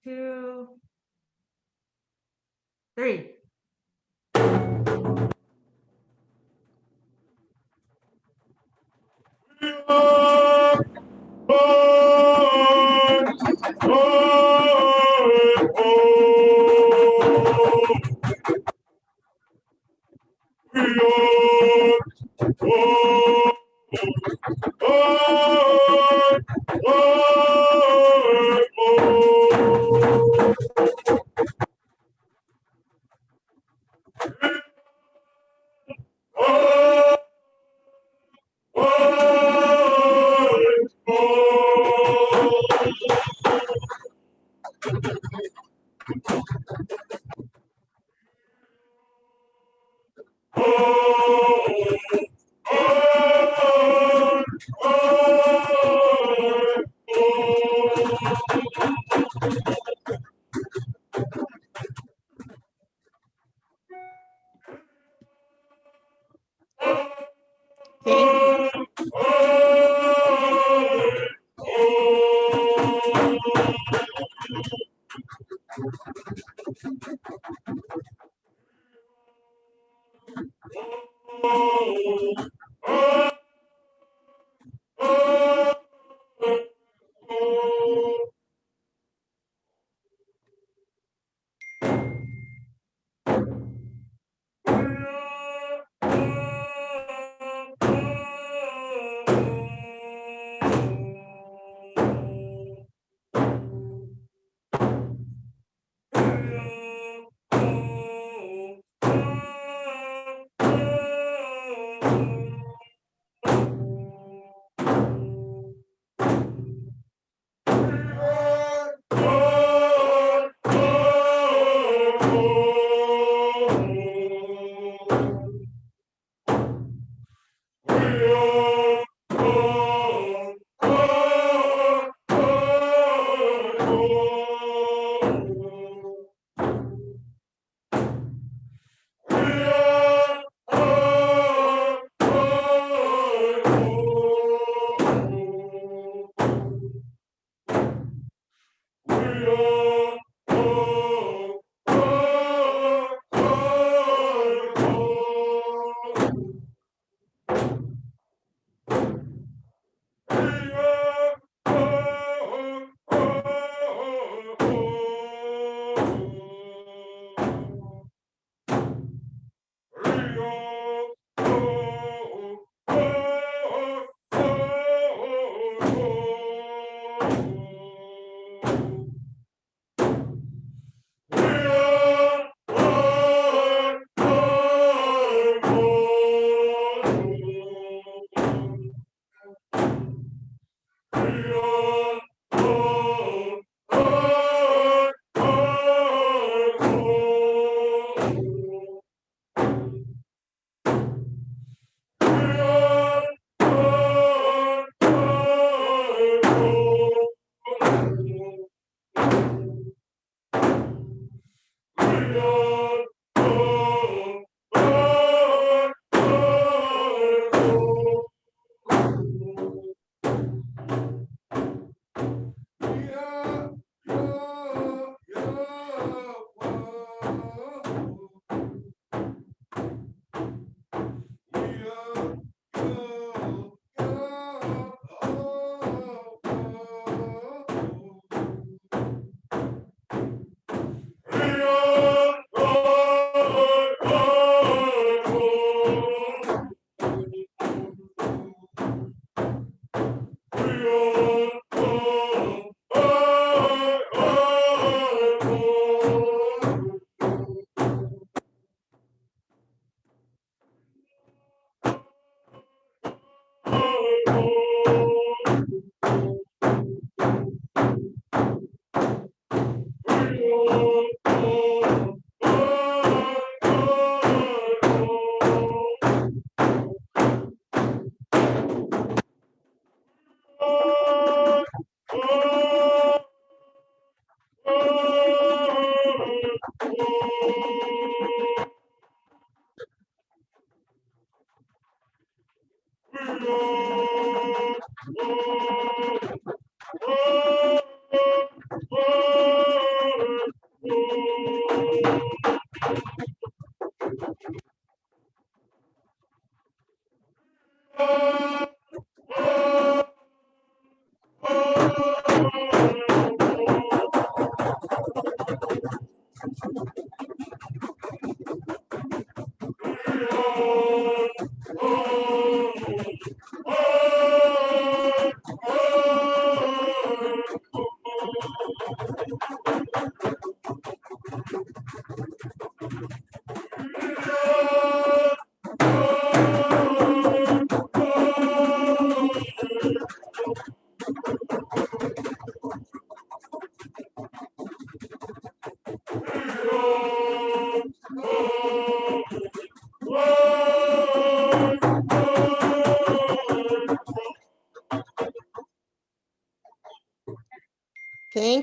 2, 3.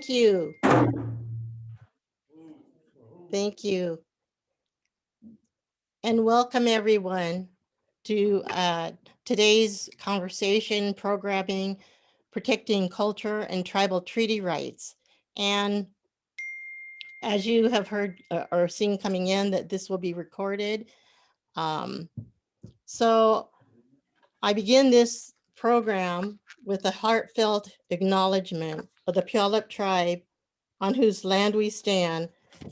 Thank you. Thank you. And welcome everyone to today's conversation programming, protecting culture and tribal treaty rights. And as you have heard or seen coming in, that this will be recorded. So I begin this program with a heartfelt acknowledgement of the Puyallup tribe on whose land we stand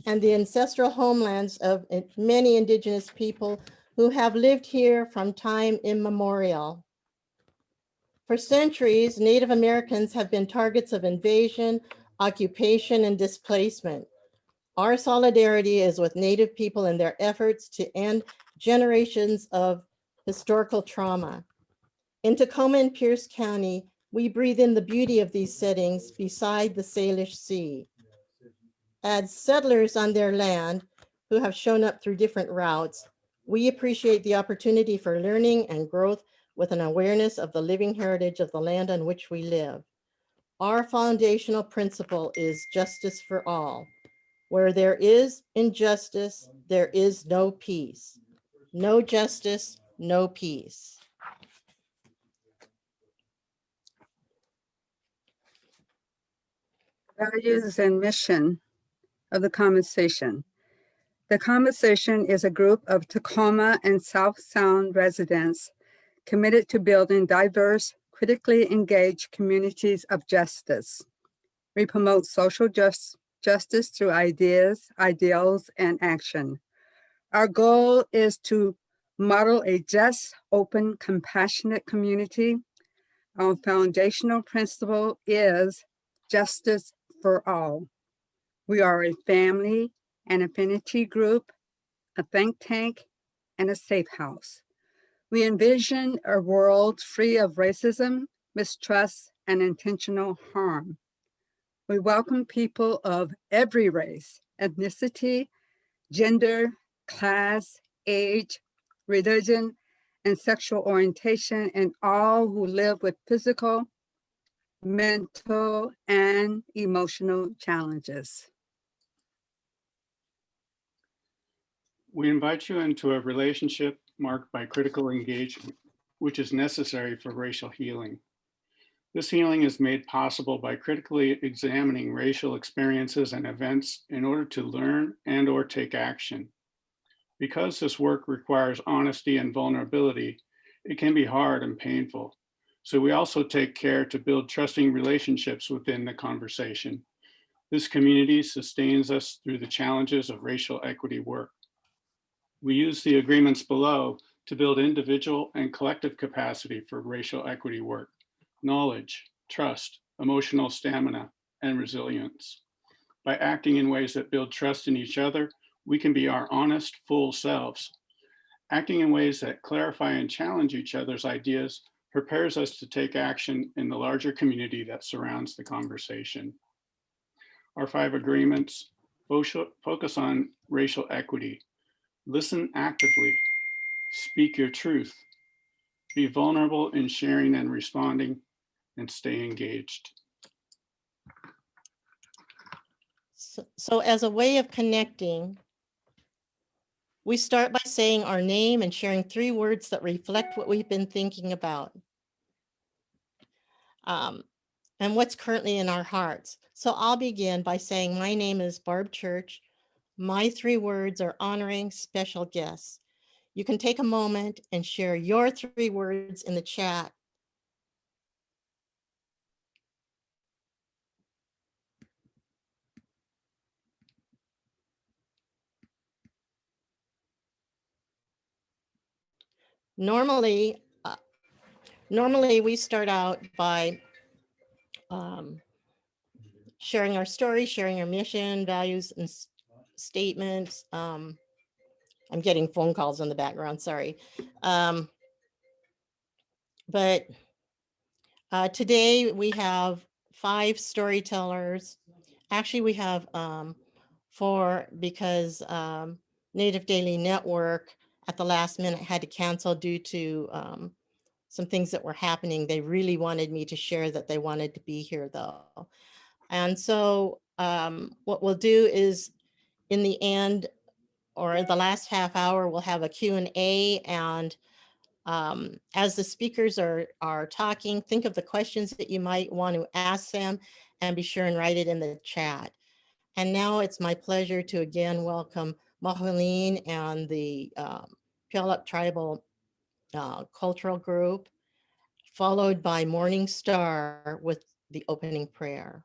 and the ancestral homelands of many indigenous people who have lived here from time immemorial. For centuries, Native Americans have been targets of invasion, occupation, and displacement. Our solidarity is with Native people in their efforts to end generations of historical trauma. In Tacoma and Pierce County, we breathe in the beauty of these settings beside the Salish Sea. As settlers on their land who have shown up through different routes, we appreciate the opportunity for learning and growth with an awareness of the living heritage of the land on which we live. Our foundational principle is justice for all. Where there is injustice, there is no peace. No justice, no peace. Values and mission of the conversation. The conversation is a group of Tacoma and South Sound residents committed to building diverse, critically engaged communities of justice. We promote social justice through ideas, ideals, and action. Our goal is to model a just, open, compassionate community. Our foundational principle is justice for all. We are a family, an affinity group, a think tank, and a safe house. We envision a world free of racism, mistrust, and intentional harm. We welcome people of every race, ethnicity, gender, class, age, religion, and sexual orientation, and all who live with physical, mental, and emotional challenges. We invite you into a relationship marked by critical engagement, which is necessary for racial healing. This healing is made possible by critically examining racial experiences and events in order to learn and/or take action. Because this work requires honesty and vulnerability, it can be hard and painful. So we also take care to build trusting relationships within the conversation. This community sustains us through the challenges of racial equity work. We use the agreements below to build individual and collective capacity for racial equity work, knowledge, trust, emotional stamina, and resilience. By acting in ways that build trust in each other, we can be our honest, full selves. Acting in ways that clarify and challenge each other's ideas prepares us to take action in the larger community that surrounds the conversation. Our 5 agreements focus on racial equity. Listen actively, speak your truth, be vulnerable in sharing and responding, and stay engaged. So as a way of connecting, we start by saying our name and sharing 3 words that reflect what we've been thinking about and what's currently in our hearts. So I'll begin by saying my name is Barb Church. My 3 words are honoring special guests. You can take a moment and share your 3 words in the chat. Normally we start out by sharing our story, sharing our mission, values, and statements. I'm getting phone calls in the background, sorry. But today we have 5 storytellers. Actually, we have 4 because Native Daily Network at the last minute had to cancel due to some things that were happening. They really wanted me to share that they wanted to be here though. And so what we'll do is in the end or the last half hour, we'll have a Q&A. And as the speakers are talking, think of the questions that you might want to ask them and be sure and write it in the chat. And now it's my pleasure to again welcome Mahaleen and the Puyallup Tribal Cultural Group, followed by Morning Star with the opening prayer.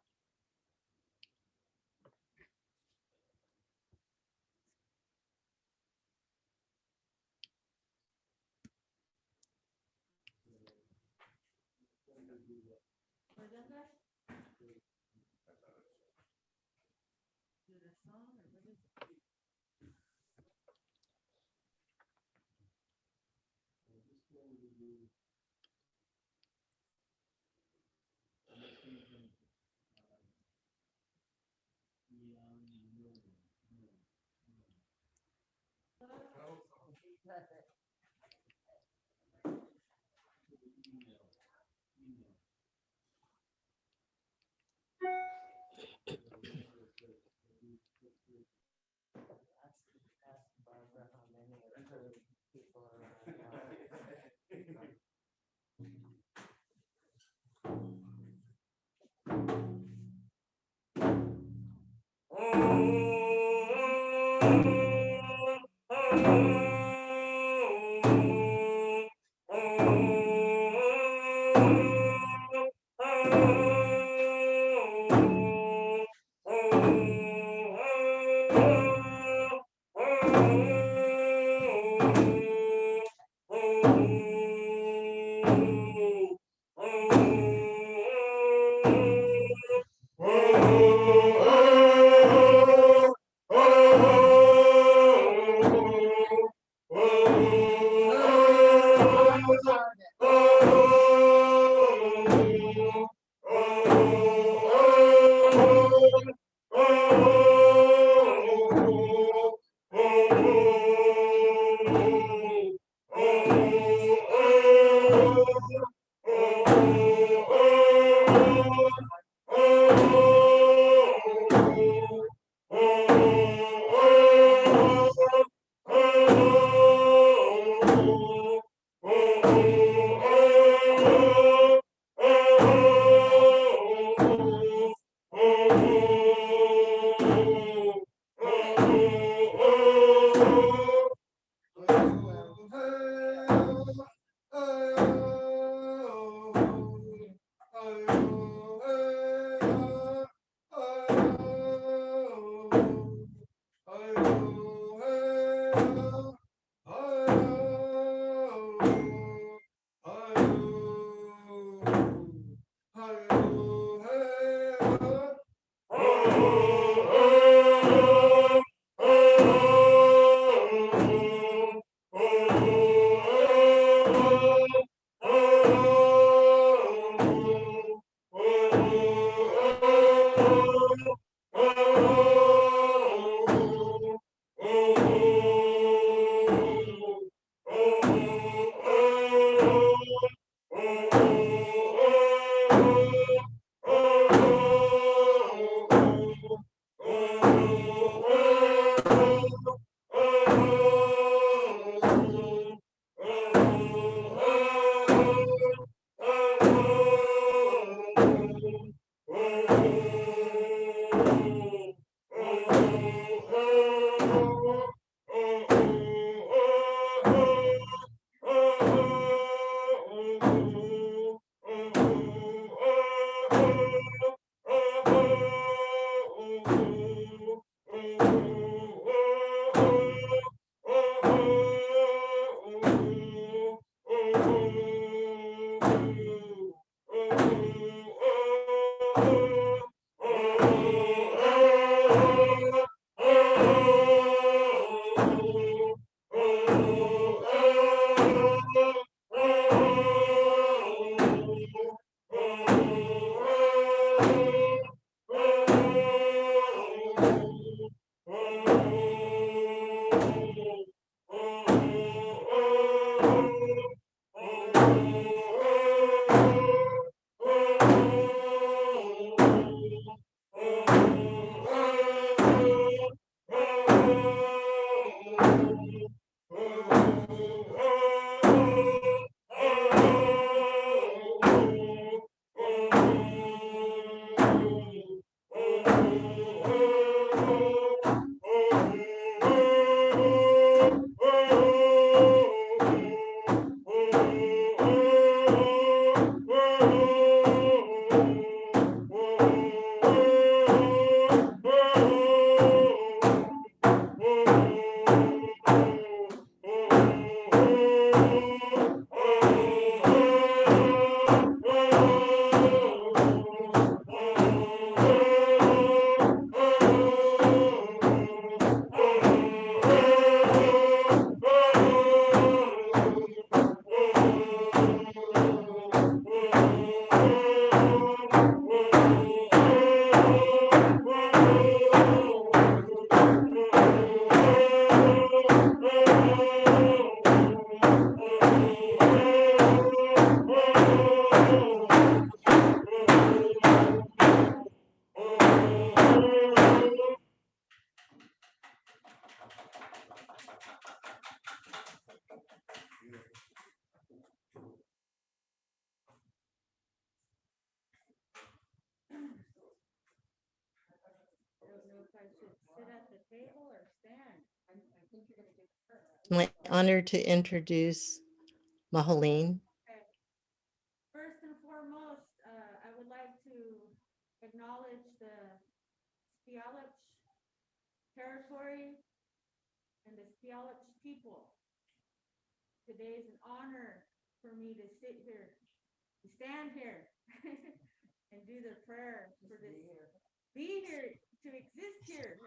I should sit at the table or stand. I think you're gonna give her. It's my honor to introduce Mahaleen. Okay. First and foremost, I would like to acknowledge the Puyallup territory and the Puyallup people. Today is an honor for me to sit here, to stand here, and do the prayer for this, be here, to exist here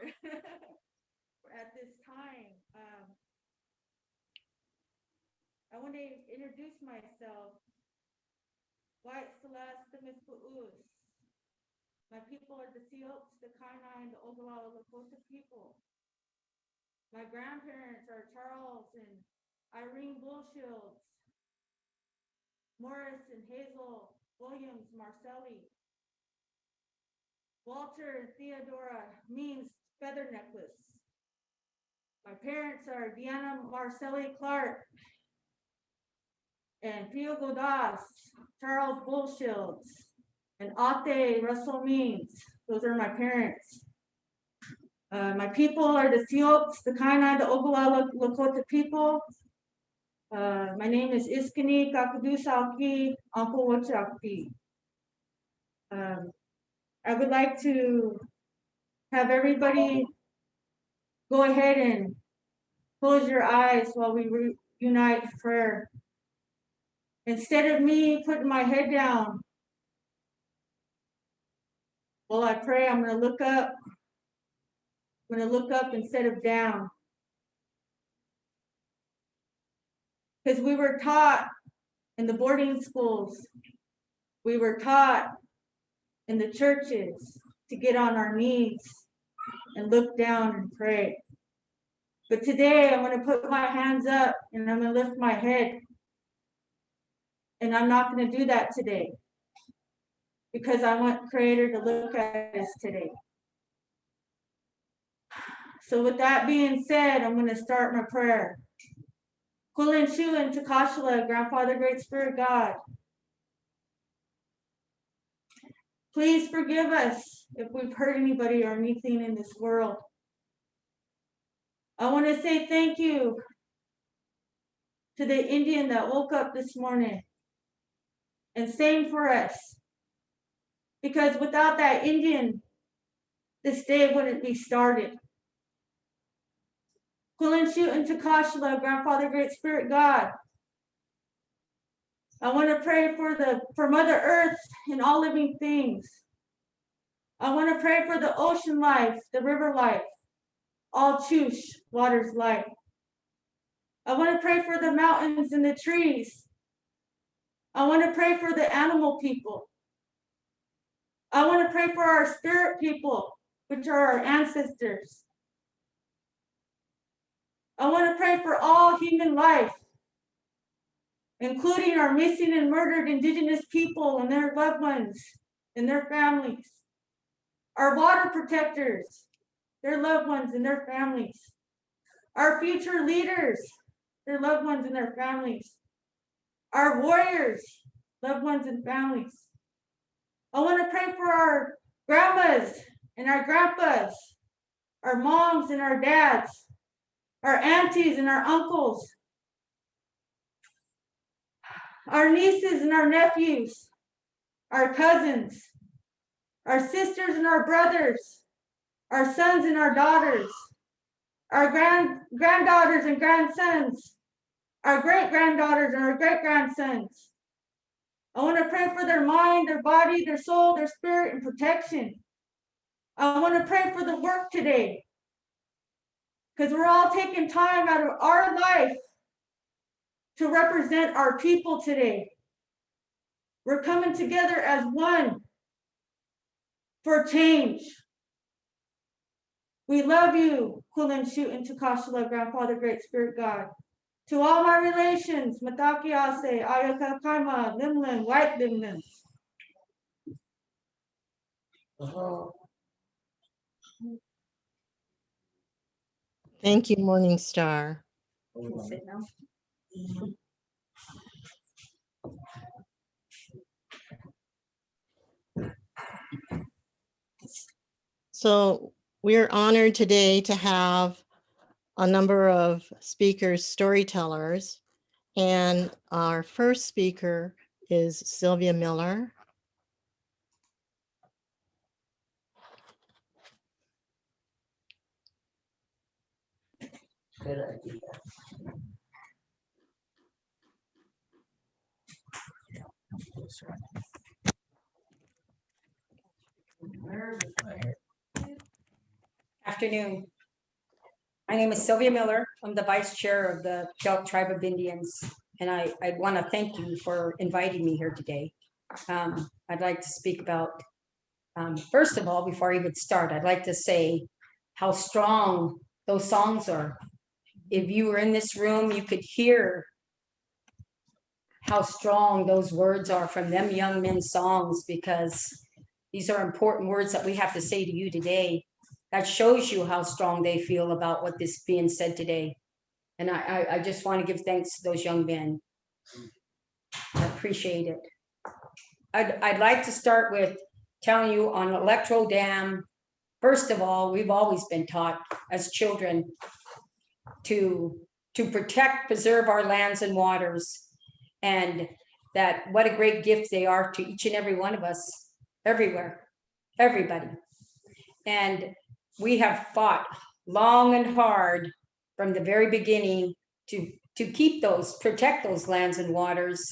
at this time. I want to introduce myself. White Celeste Mispu'us. My people are the Sioux, the Kainai, and the Oglala Lakota people. My grandparents are Charles and Irene Bullshields, Morris and Hazel Williams Marcelli, Walter and Theodora Means Feather Necklace. My parents are Deanna Marcelli Clark and Pio Godas, Charles Bullshields, and Ate Russell Means. Those are my parents. My people are the Sioux, the Kainai, the Oglala Lakota people. My name is Iskani Kakadusauki Uncle Wachaki. I would like to have everybody go ahead and close your eyes while we unite prayer. Instead of me putting my head down while I pray, I'm going to look up. I'm going to look up instead of down. Because we were taught in the boarding schools, we were taught in the churches to get on our knees and look down and pray. But today I'm going to put my hands up and I'm going to lift my head. And I'm not going to do that today because I want Creator to look at us today. So with that being said, I'm going to start my prayer. Kulin Shu and Takashla, Grandfather, Great Spirit God. Please forgive us if we've hurt anybody or anything in this world. I want to say thank you to the Indian that woke up this morning and sang for us. Because without that Indian, this day wouldn't be started. Kulin Shu and Takashla, Grandfather, Great Spirit God. I want to pray for Mother Earth and all living things. I want to pray for the ocean life, the river life, all Chush, water's life. I want to pray for the mountains and the trees. I want to pray for the animal people. I want to pray for our spirit people, which are our ancestors. I want to pray for all human life, including our missing and murdered Indigenous people and their loved ones and their families. Our water protectors, their loved ones and their families. Our future leaders, their loved ones and their families. Our warriors, loved ones and families. I want to pray for our grandmas and our grandpas, our moms and our dads, our aunties and our uncles, our nieces and our nephews, our cousins, our sisters and our brothers, our sons and our daughters, our granddaughters and grandsons, our great-granddaughters and our great-grandsons. I want to pray for their mind, their body, their soul, their spirit, and protection. I want to pray for the work today, because we're all taking time out of our life to represent our people today. We're coming together as one for change. We love you, Kulin Shu and Takashla, Grandfather, Great Spirit God. To all my relations, Matakiase, Ayaka Kaima, Limlin, White Limlin. Thank you, Morning Star. Sit now. So We are honored today to have a number of speakers, storytellers, and our first speaker is Sylvia Miller. Good idea. Afternoon. My name is Sylvia Miller. I'm the vice chair of the Puyallup Tribe of Indians, and I want to thank you for inviting me here today. I'd like to speak about, first of all, before I even start, I'd like to say how strong those songs are. If you were in this room, you could hear how strong those words are from them young men's songs, because these are important words that we have to say to you today. That shows you how strong they feel about what is being said today. And I just want to give thanks to those young men. I appreciate it. I'd like to start with telling you on Electro Dam. First of all, we've always been taught as children to protect, preserve our lands and waters, and that what a great gift they are to each and every one of us, everywhere, everybody. And we have fought long and hard from the very beginning to keep those, protect those lands and waters.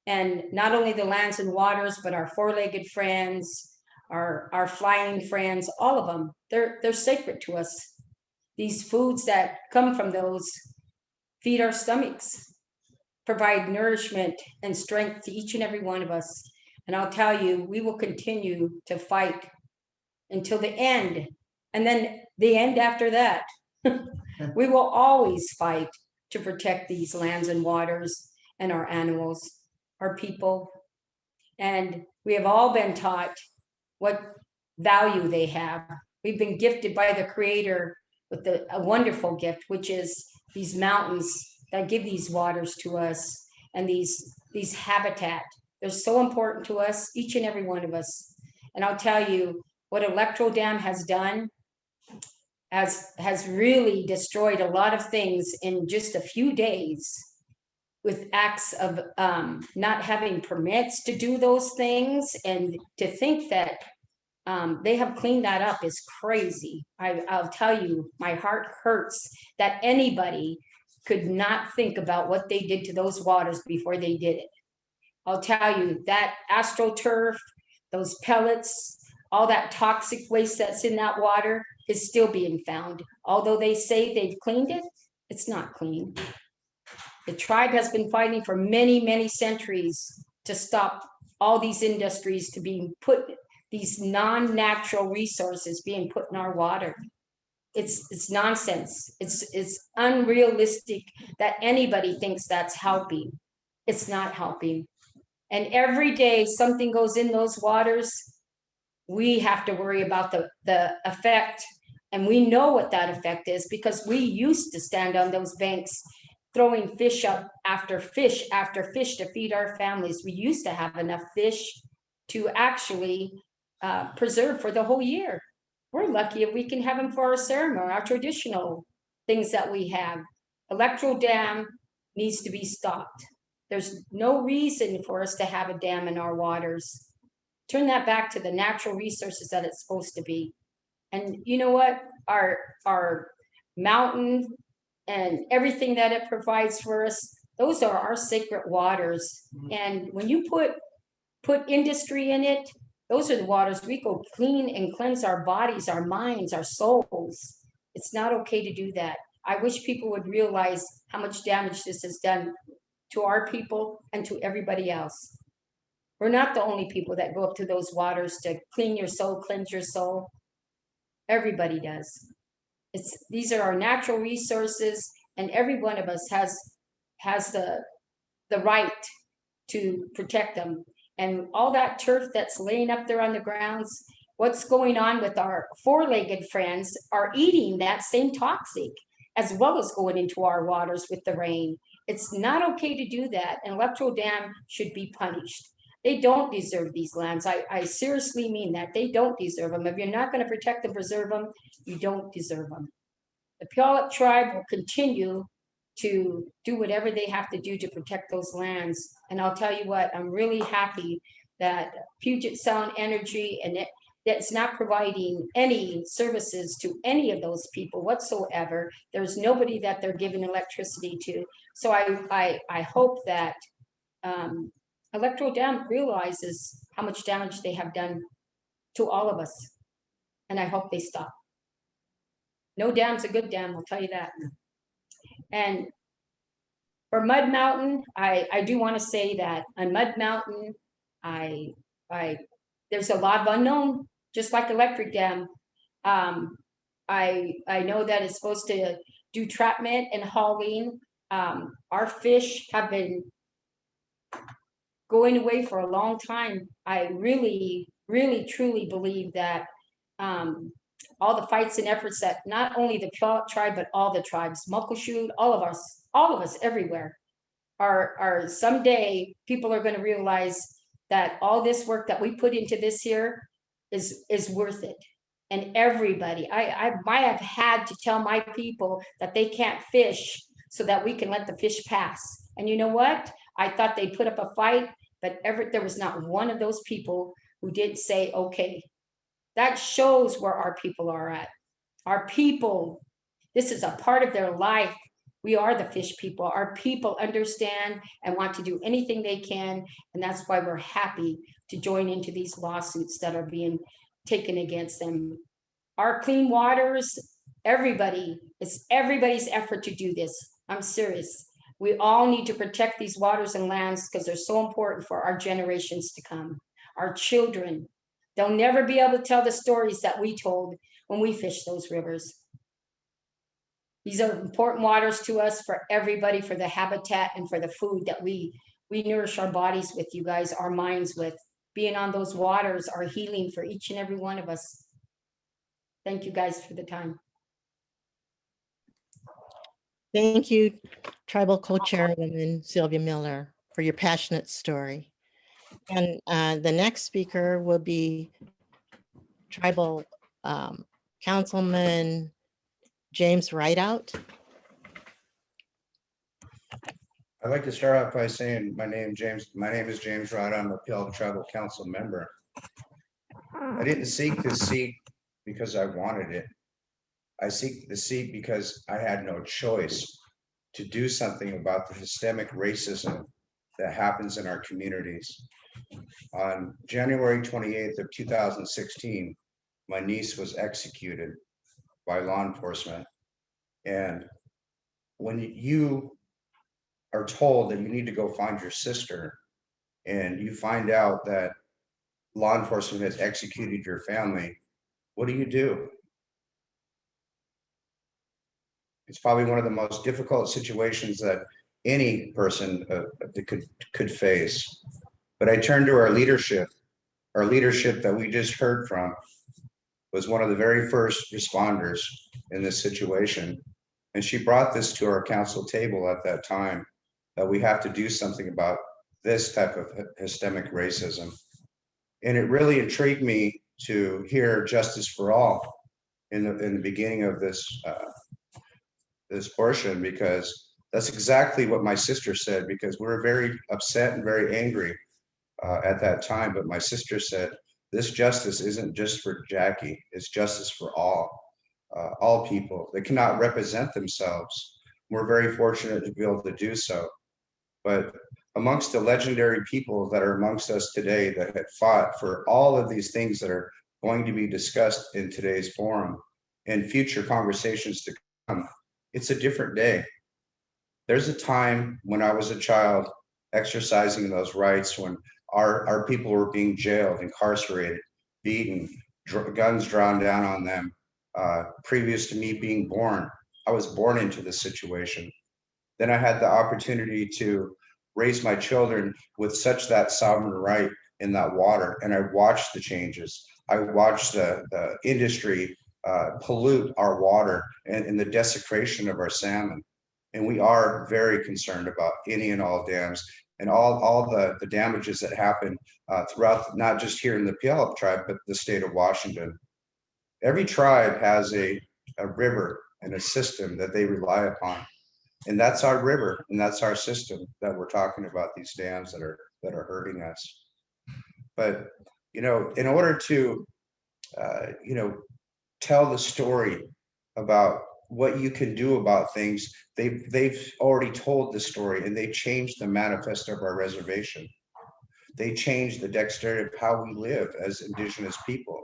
And not only the lands and waters, but our four-legged friends, our flying friends, all of them, they're sacred to us. These foods that come from those feed our stomachs, provide nourishment and strength to each and every one of us. And I'll tell you, we will continue to fight until the end. And then the end after that. We will always fight to protect these lands and waters and our animals, our people. And we have all been taught what value they have. We've been gifted by the Creator with a wonderful gift, which is these mountains that give these waters to us, and these habitat. They're so important to us, each and every one of us. And I'll tell you, what Electro Dam has done has really destroyed a lot of things in just a few days, with acts of not having permits to do those things. And to think that they have cleaned that up is crazy. I'll tell you, my heart hurts that anybody could not think about what they did to those waters before they did it. I'll tell you, that AstroTurf, those pellets, all that toxic waste that's in that water is still being found. Although they say they've cleaned it, it's not clean. The tribe has been fighting for many, many centuries to stop all these industries to being put, these non-natural resources being put in our water. It's nonsense. It's unrealistic that anybody thinks that's helping. It's not helping. And every day something goes in those waters, we have to worry about the effect. And we know what that effect is, because we used to stand on those banks throwing fish up after fish to feed our families. We used to have enough fish to actually preserve for the whole year. We're lucky if we can have them for our ceremony, our traditional things that we have. Electro Dam needs to be stopped. There's no reason for us to have a dam in our waters. Turn that back to the natural resources that it's supposed to be. And you know what? Our mountain and everything that it provides for us, those are our sacred waters. And when you put industry in it, those are the waters we go clean and cleanse our bodies, our minds, our souls. It's not okay to do that. I wish people would realize how much damage this has done to our people and to everybody else. We're not the only people that go up to those waters to clean your soul, cleanse your soul. Everybody does. These are our natural resources, and every one of us has the right to protect them. And all that turf that's laying up there on the grounds, what's going on with our four-legged friends are eating that same toxic, as well as going into our waters with the rain. It's not okay to do that. And Electro Dam should be punished. They don't deserve these lands. I seriously mean that. They don't deserve them. If you're not going to protect and preserve them, you don't deserve them. The Puyallup tribe will continue to do whatever they have to do to protect those lands. And I'll tell you what, I'm really happy that Puget Sound Energy and that's not providing any services to any of those people whatsoever. There's nobody that they're giving electricity to. So I hope that Electro Dam realizes how much damage they have done to all of us. And I hope they stop. No dam's a good dam, I'll tell you that. And for Mud Mountain, I do want to say that on Mud Mountain, there's a lot of unknown, just like Electric Dam. I know that it's supposed to do trapment and hauling. Our fish have been going away for a long time. I really, really, truly believe that all the fights and efforts that not only the Puyallup tribe, but all the tribes, Muckleshoot, all of us everywhere, are someday people are going to realize that all this work that we put into this here is worth it. And everybody, I might have had to tell my people that they can't fish so that we can let the fish pass. And you know what? I thought they put up a fight, but there was not one of those people who did say, okay. That shows where our people are at. Our people, this is a part of their life. We are the fish people. Our people understand and want to do anything they can. And that's why we're happy to join into these lawsuits that are being taken against them. Our clean waters, it's everybody's effort to do this. I'm serious. We all need to protect these waters and lands because they're so important for our generations to come. Our children, they'll never be able to tell the stories that we told when we fished those rivers. These are important waters to us, for everybody, for the habitat and for the food that we nourish our bodies with, you guys, our minds with. Being on those waters are healing for each and every one of us. Thank you guys for the time. Thank you, Tribal Co-Chairwoman Sylvia Miller, for your passionate story. And the next speaker will be Tribal Councilman James Rideout. I'd like to start off by saying my name is James Rideout. I'm a Puyallup Tribal Council member. I didn't seek this seat because I wanted it. I seek the seat because I had no choice to do something about the systemic racism that happens in our communities. On January 28th of 2016, my niece was executed by law enforcement. And when you are told that you need to go find your sister, and you find out that law enforcement has executed your family, what do? It's probably one of the most difficult situations that any person could face. But I turned to our leadership that we just heard from was one of the very first responders in this situation. And she brought this to our council table at that time, that we have to do something about this type of systemic racism. And it really intrigued me to hear justice for all in the beginning of this portion, because that's exactly what my sister said, because we were very upset and very angry at that time. But my sister said, this justice isn't just for Jackie, it's justice for all people that cannot represent themselves. We're very fortunate to be able to do so. But amongst the legendary people that are amongst us today that had fought for all of these things that are going to be discussed in today's forum and future conversations to come, it's a different day. There's a time when I was a child exercising those rights, when our people were being jailed, incarcerated, beaten, guns drawn down on them. Previous to me being born, I was born into this situation. Then I had the opportunity to raise my children with such that sovereign right in that water. And I watched the changes. I watched the industry pollute our water and the desecration of our salmon. And we are very concerned about any and all dams. and all the damages that happen throughout, not just here in the Puyallup tribe, but the state of Washington. Every tribe has a river and a system that they rely upon. And that's our river and that's our system that we're talking about, these dams that are hurting us. But, you know, in order to, you know, tell the story about what you can do about things, they've already told the story, and they changed the manifesto of our reservation. They changed the dexterity of how we live as Indigenous people.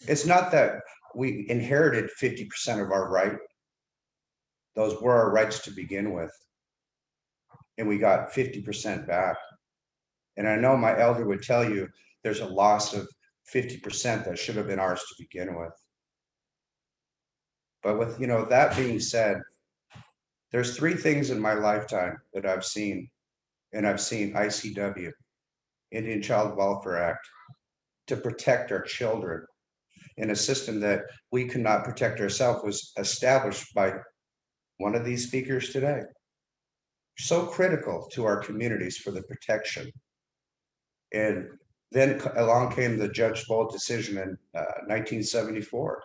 It's not that we inherited 50% of our right. Those were our rights to begin with. And we got 50% back. And I know my elder would tell you there's a loss of 50% that should have been ours to begin with. But with, you know, that being said, there's 3 things in my lifetime that I've seen. And I've seen ICW, Indian Child Welfare Act, to protect our children in a system that we could not protect ourselves, was established by one of these speakers today. So critical to our communities for the protection. And then along came the Judge Bolt decision in 1974,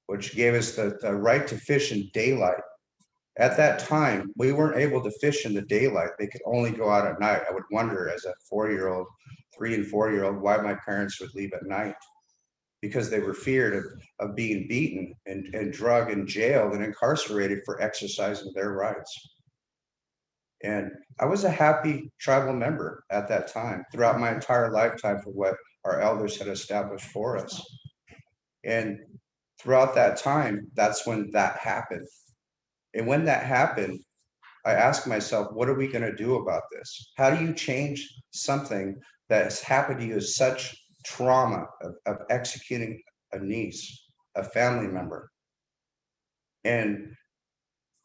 which gave us the right to fish in daylight. At that time, we weren't able to fish in the daylight. They could only go out at night. I would wonder as a 4-year-old, 3 and 4-year-old, why my parents would leave at night, because they were feared of being beaten and drugged and jailed and incarcerated for exercising their rights. And I was a happy tribal member at that time, throughout my entire lifetime, for what our elders had established for us. And throughout that time, that's when that happened. And when that happened, I asked myself, what are we going to do about this? How do you change something that has happened to you as such trauma of executing a niece, a family member? And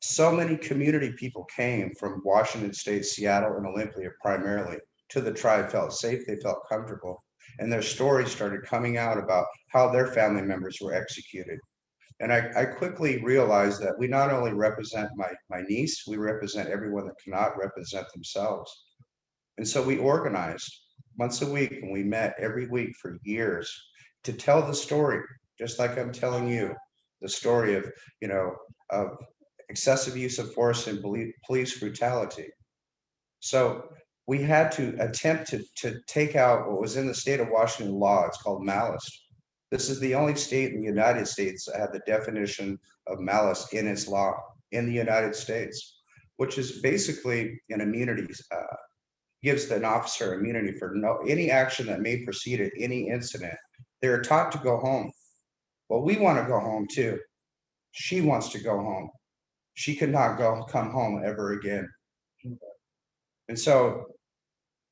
so many community people came from Washington State, Seattle, and Olympia primarily to the tribe, felt safe, they felt comfortable. And their stories started coming out about how their family members were executed. And I quickly realized that we not only represent my niece, we represent everyone that cannot represent themselves. And so we organized once a week, and we met every week for years to tell the story, just like I'm telling you, the story of, you know, of excessive use of force and police brutality. So we had to attempt to take out what was in the state of Washington law. It's called malice. This is the only state in the United States that had the definition of malice in its law in the United States, which is basically an immunity, gives an officer immunity for any action that may proceed at any incident. They're taught to go home. Well, we want to go home too. She wants to go home. She could not come home ever again. And so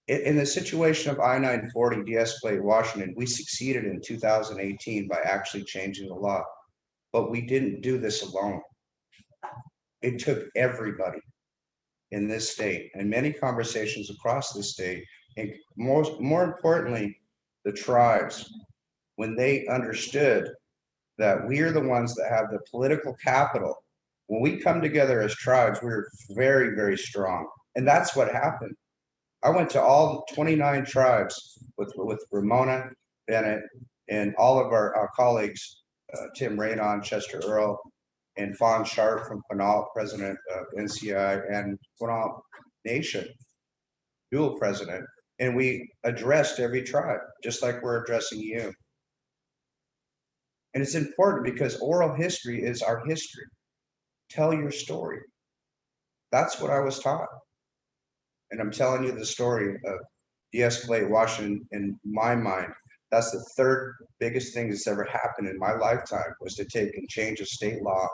in the situation of I-940 de-escalate Washington, we succeeded in 2018 by actually changing the law. But we didn't do this alone. It took everybody in this state and many conversations across the state, and more importantly, the tribes, when they understood that we are the ones that have the political capital. When we come together as tribes, we're very, very strong. And that's what happened. I went to all 29 tribes with Ramona, Bennett, and all of our colleagues, Tim Radon, Chester Earl, and Fawn Sharp from Quinault, president of NCI, and Quinault Nation, dual president. And we addressed every tribe, just like we're addressing you. And it's important because oral history is our history. Tell your story. That's what I was taught. And I'm telling you the story of de-escalate Washington. In my mind, that's the 3rd biggest thing that's ever happened in my lifetime, was to take and change a state law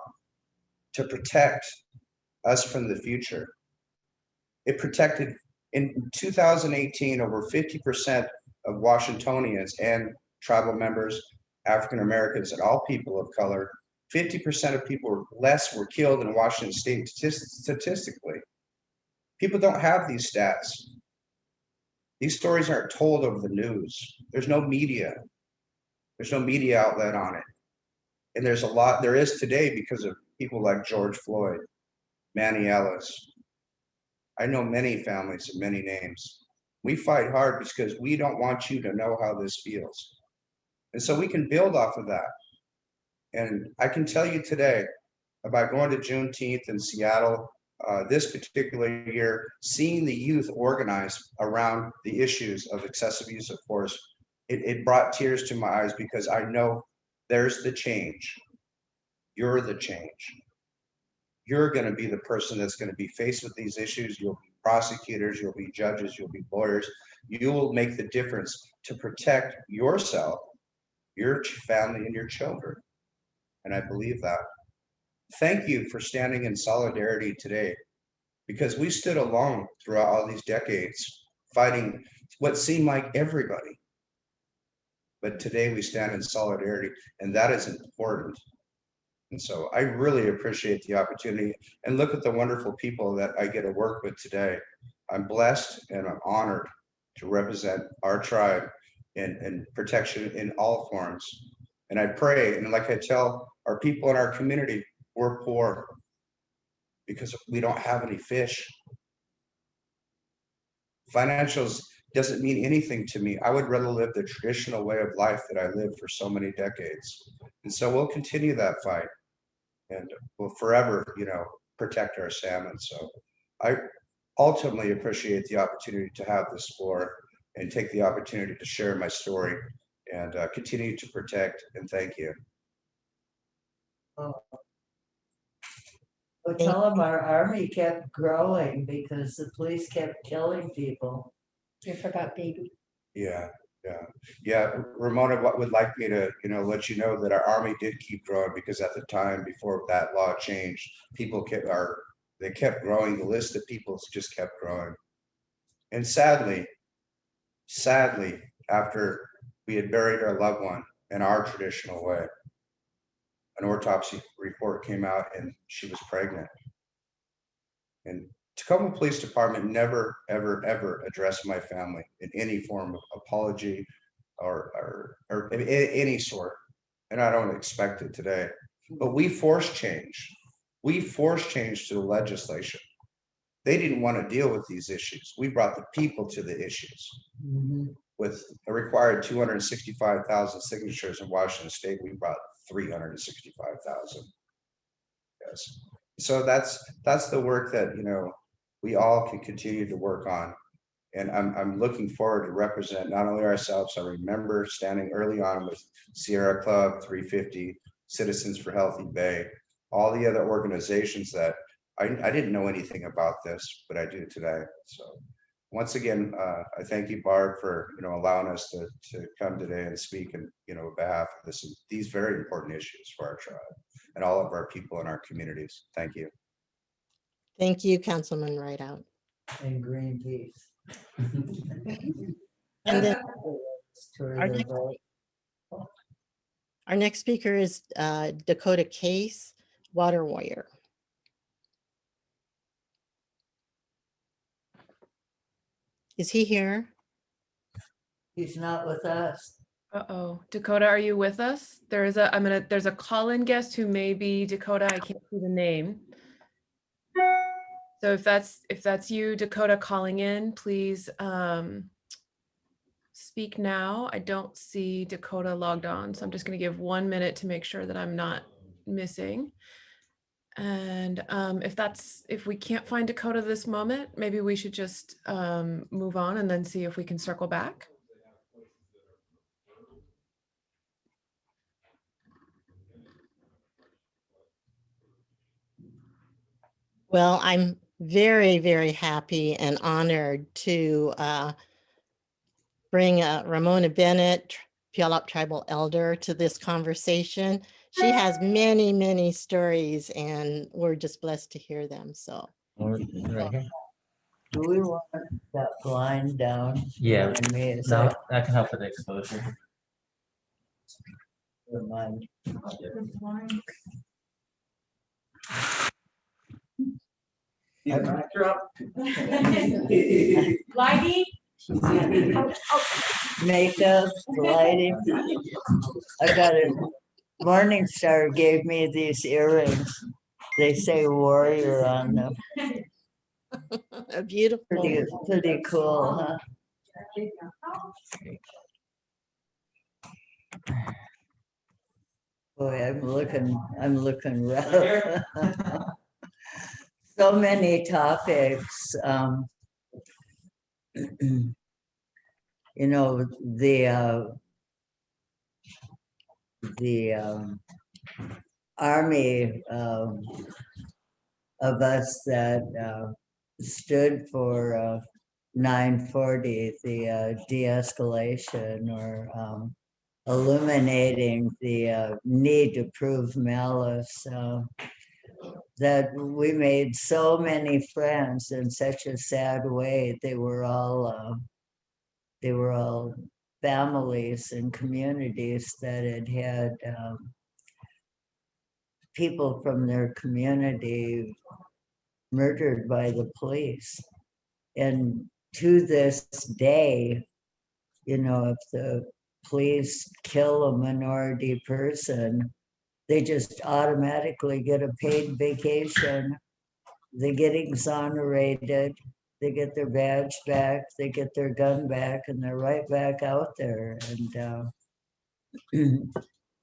to protect us from the future. It protected, in 2018, over 50% of Washingtonians and tribal members, African Americans, and all people of color, 50% of people less were killed in Washington State statistically. People don't have these stats. These stories aren't told over the news. There's no media. There's no media outlet on it. And there's a lot, there is today, because of people like George Floyd, Manny Ellis, I know many families and many names. We fight hard because we don't want you to know how this feels. And so we can build off of that. And I can tell you today about going to Juneteenth in Seattle this particular year, seeing the youth organize around the issues of excessive use of force, it brought tears to my eyes because I know there's the change. You're the change. You're going to be the person that's going to be faced with these issues. You'll be prosecutors, you'll be judges, you'll be lawyers. You will make the difference to protect yourself, your family, and your children. And I believe that. Thank you for standing in solidarity today, because we stood alone throughout all these decades, fighting what seemed like everybody. But today we stand in solidarity, and that is important. And so I really appreciate the opportunity, and look at the wonderful people that I get to work with today. I'm blessed and I'm honored to represent our tribe in protection in all forms. And I pray, and like I tell our people in our community, we're poor because we don't have any fish. Financials doesn't mean anything to me. I would rather live the traditional way of life that I lived for so many decades. And so we'll continue that fight, and we'll forever, protect our salmon. So I ultimately appreciate the opportunity to have this floor and take the opportunity to share my story and continue to protect, and thank you. Well, tell them our army kept growing because the police kept killing people. You forgot baby. Yeah. Ramona would like me to, let you know that our army did keep growing, because at the time before that law changed, people kept growing. The list of people just kept growing. And sadly, after we had buried our loved one in our traditional way, an autopsy report came out and she was pregnant. And Tacoma Police Department never, ever addressed my family in any form of apology or any sort. And I don't expect it today. But we forced change. We forced change to the legislation. They didn't want to deal with these issues. We brought the people to the issues. With a required 265,000 signatures in Washington State, we brought 365,000. Yes. So that's the work that we all can continue to work on. And I'm looking forward to represent not only ourselves. I remember standing early on with Sierra Club, 350, Citizens for Healthy Bay, all the other organizations that I didn't know anything about this, but I do today. So once again, I thank you, Barb, for allowing us to come today and speak on behalf of these very important issues for our tribe and all of our people in our communities. Thank you. Thank you, Councilman Rideout. And Greenpeace. And then Tour Our the next- boat. our next speaker is Dakota Case, Water Warrior. Is he here? He's not with us. Uh-oh, Dakota, are you with us? There's a call-in guest who may be Dakota. I can't see the name. So if that's you, Dakota, calling in, please speak now. I don't see Dakota logged on, so I'm just going to give 1 minute to make sure that I'm not missing. And if we can't find Dakota this moment, maybe we should just move on and then see if we can circle back. Well, I'm very, very happy and honored to bring Ramona Bennett, Puyallup Tribal Elder, to this conversation. She has many, many stories, and we're just blessed to hear them. So, Do we want that blind down? Yeah, behind me? Is no, that- that can help with the exposure. never mind. Lighting? Makeup, lighting. I got a Morning Star gave me these earrings. They say warrior on them. Beautiful. Pretty cool, huh? Boy, I'm looking rough. So many topics. You know, the army of us that stood for 940, the de-escalation, or illuminating the need to prove malice, that we made so many friends in such a sad way. They were all families and communities that had people from their community murdered by the police. And to this day, you know, if the police kill a minority person, they just automatically get a paid vacation. They get exonerated. They get their badge back. They get their gun back, and they're right back out there. And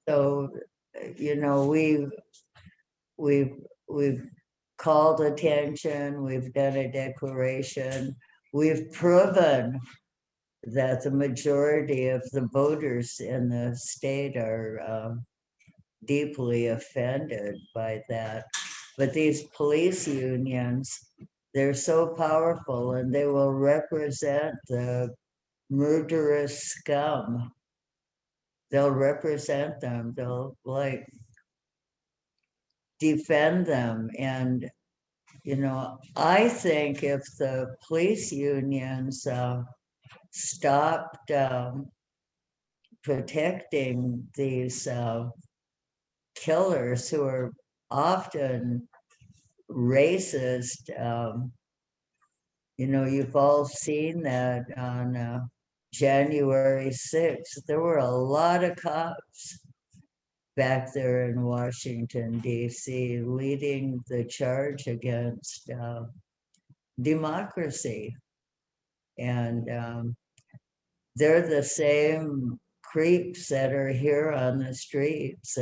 so, you know, we've called attention. We've done a declaration. We've proven that the majority of the voters in the state are deeply offended by that. But these police unions, they're so powerful, and they will represent the murderous scum. They'll represent them. They'll like defend them. And, you know, I think if the police unions stopped protecting these killers who are often racist, you know, you've all seen that on January 6th. There were a lot of cops back there in Washington, D.C., leading the charge against democracy. And they're the same creeps that are here on the streets,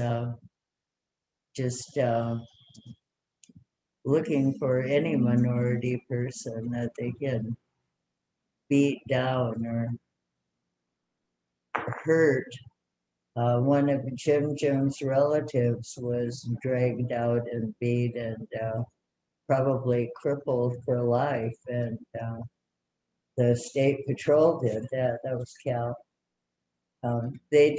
just looking for any minority person that they can beat down or hurt. One of Jim's relatives was dragged out and beat and probably crippled for life. And the state patrol did that. That was Cal. They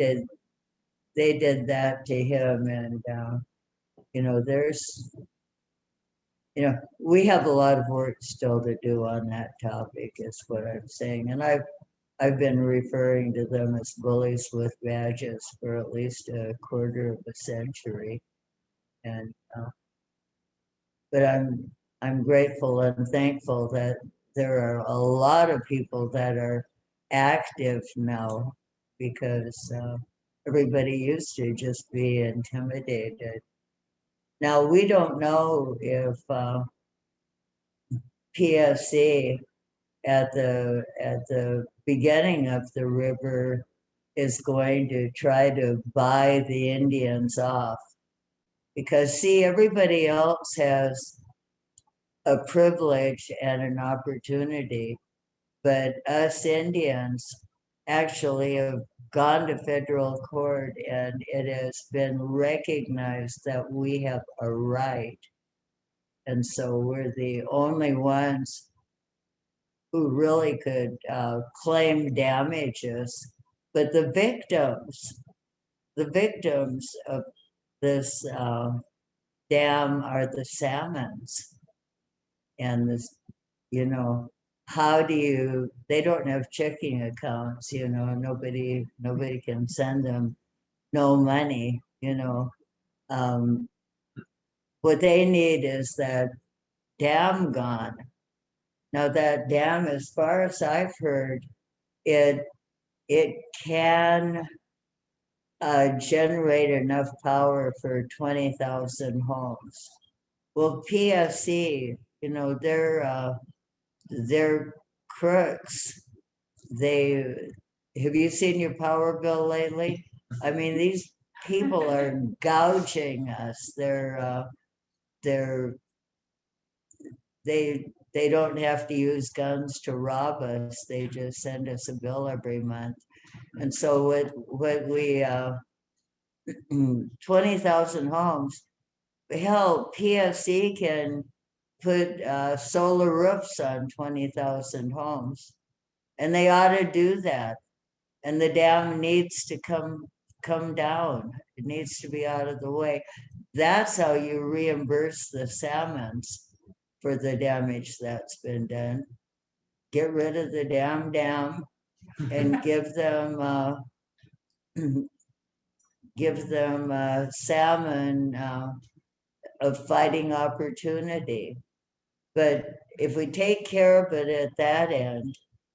did that to him. And you know, we have a lot of work still to do on that topic, is what I'm saying. And I've been referring to them as bullies with badges for at least a quarter of a century. And but I'm grateful and thankful that there are a lot of people that are active now, because everybody used to just be intimidated. Now, we don't know if PSC at the beginning of the river is going to try to buy the Indians off, because see, everybody else has a privilege and an opportunity, but us Indians actually have gone to federal court, and it has been recognized that we have a right. And so we're the only ones who really could claim damages. But the victims of this dam are the salmons. And this, you know, how do you, they don't have checking accounts, you know, nobody can send them no money, you know. What they need is that dam gone. Now that dam, as far as I've heard, it can generate enough power for 20,000 homes. Well, PSC, you know, they're they're crooks. They, have you seen your power bill lately? I mean, these people are gouging us. They don't have to use guns to rob us. They just send us a bill every month. And so what we 20,000 homes, hell, PSC can put solar roofs on 20,000 homes, and they ought to do that. And the dam needs to come down. It needs to be out of the way. That's how you reimburse the salmons for the damage that's been done. Get rid of the dam and give them salmon a fighting opportunity. But if we take care of it at that end,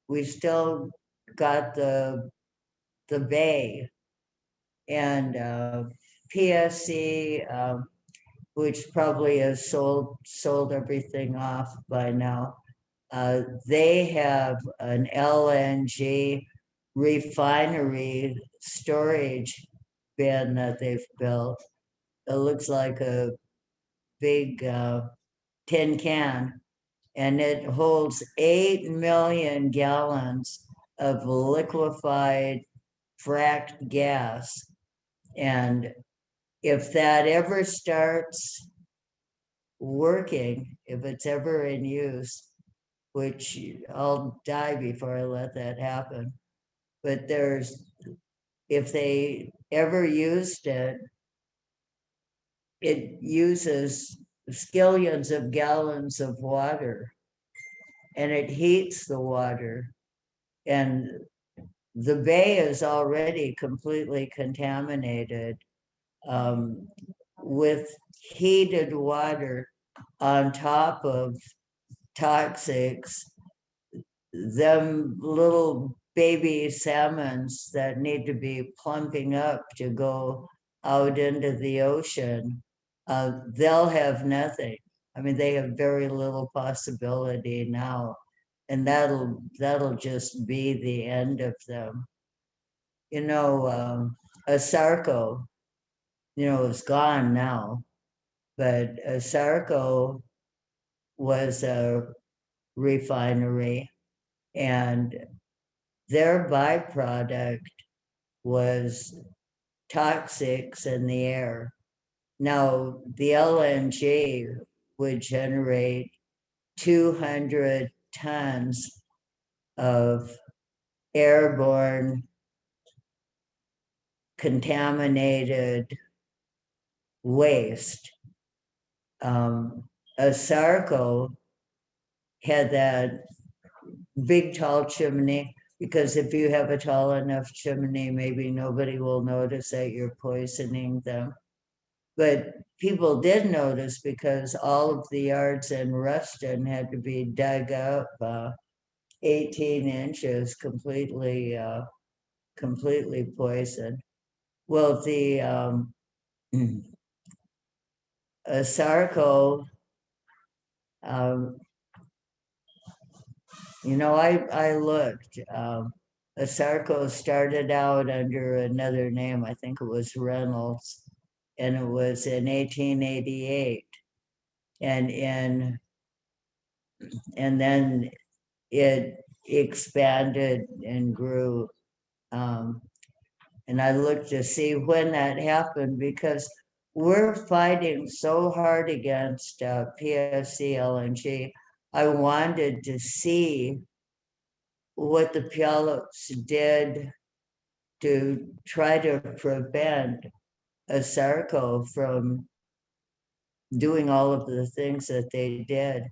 we still got the bay. And PSC, which probably has sold everything off by now, they have an LNG refinery storage bin that they've built. It looks like a big tin can, and it holds 8 million gallons of liquefied fracked gas. And if that ever starts working, if it's ever in use, which I'll die before I let that happen, but if they ever used it, it uses skillions of gallons of water, and it heats the water. And the bay is already completely contaminated with heated water on top of toxics. Them little baby salmons that need to be plumping up to go out into the ocean, they'll have nothing. I mean, they have very little possibility now, and that'll just be the end of them. You know, Asarco, is gone now, but Asarco was a refinery, and their byproduct was toxics in the air. Now, the LNG would generate 200 tons of airborne contaminated waste. Asarco had that big tall chimney, because if you have a tall enough chimney, maybe nobody will notice that you're poisoning them. But people did notice, because all of the yards in Ruston had to be dug up 18 inches, completely poisoned. Well, the Asarco, I looked. Asarco started out under another name. I think it was Reynolds, and it was in 1888. And then it expanded and grew. And I looked to see when that happened, because we're fighting so hard against PSC LNG. I wanted to see what the Puyallups did to try to prevent Asarco from doing all of the things that they did.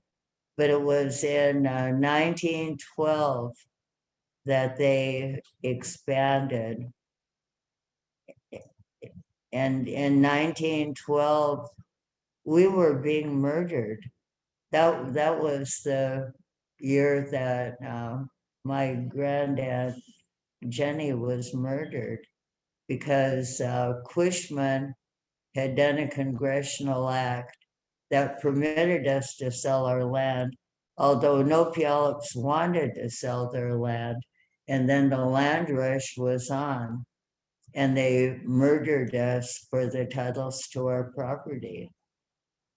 But it was in 1912 that they expanded. And in 1912, we were being murdered. That was the year that my granddad, Jenny, was murdered, because Cushman had done a congressional act that permitted us to sell our land although no Puyallups wanted to sell their land. And then the land rush was on, and they murdered us for the titles to our property.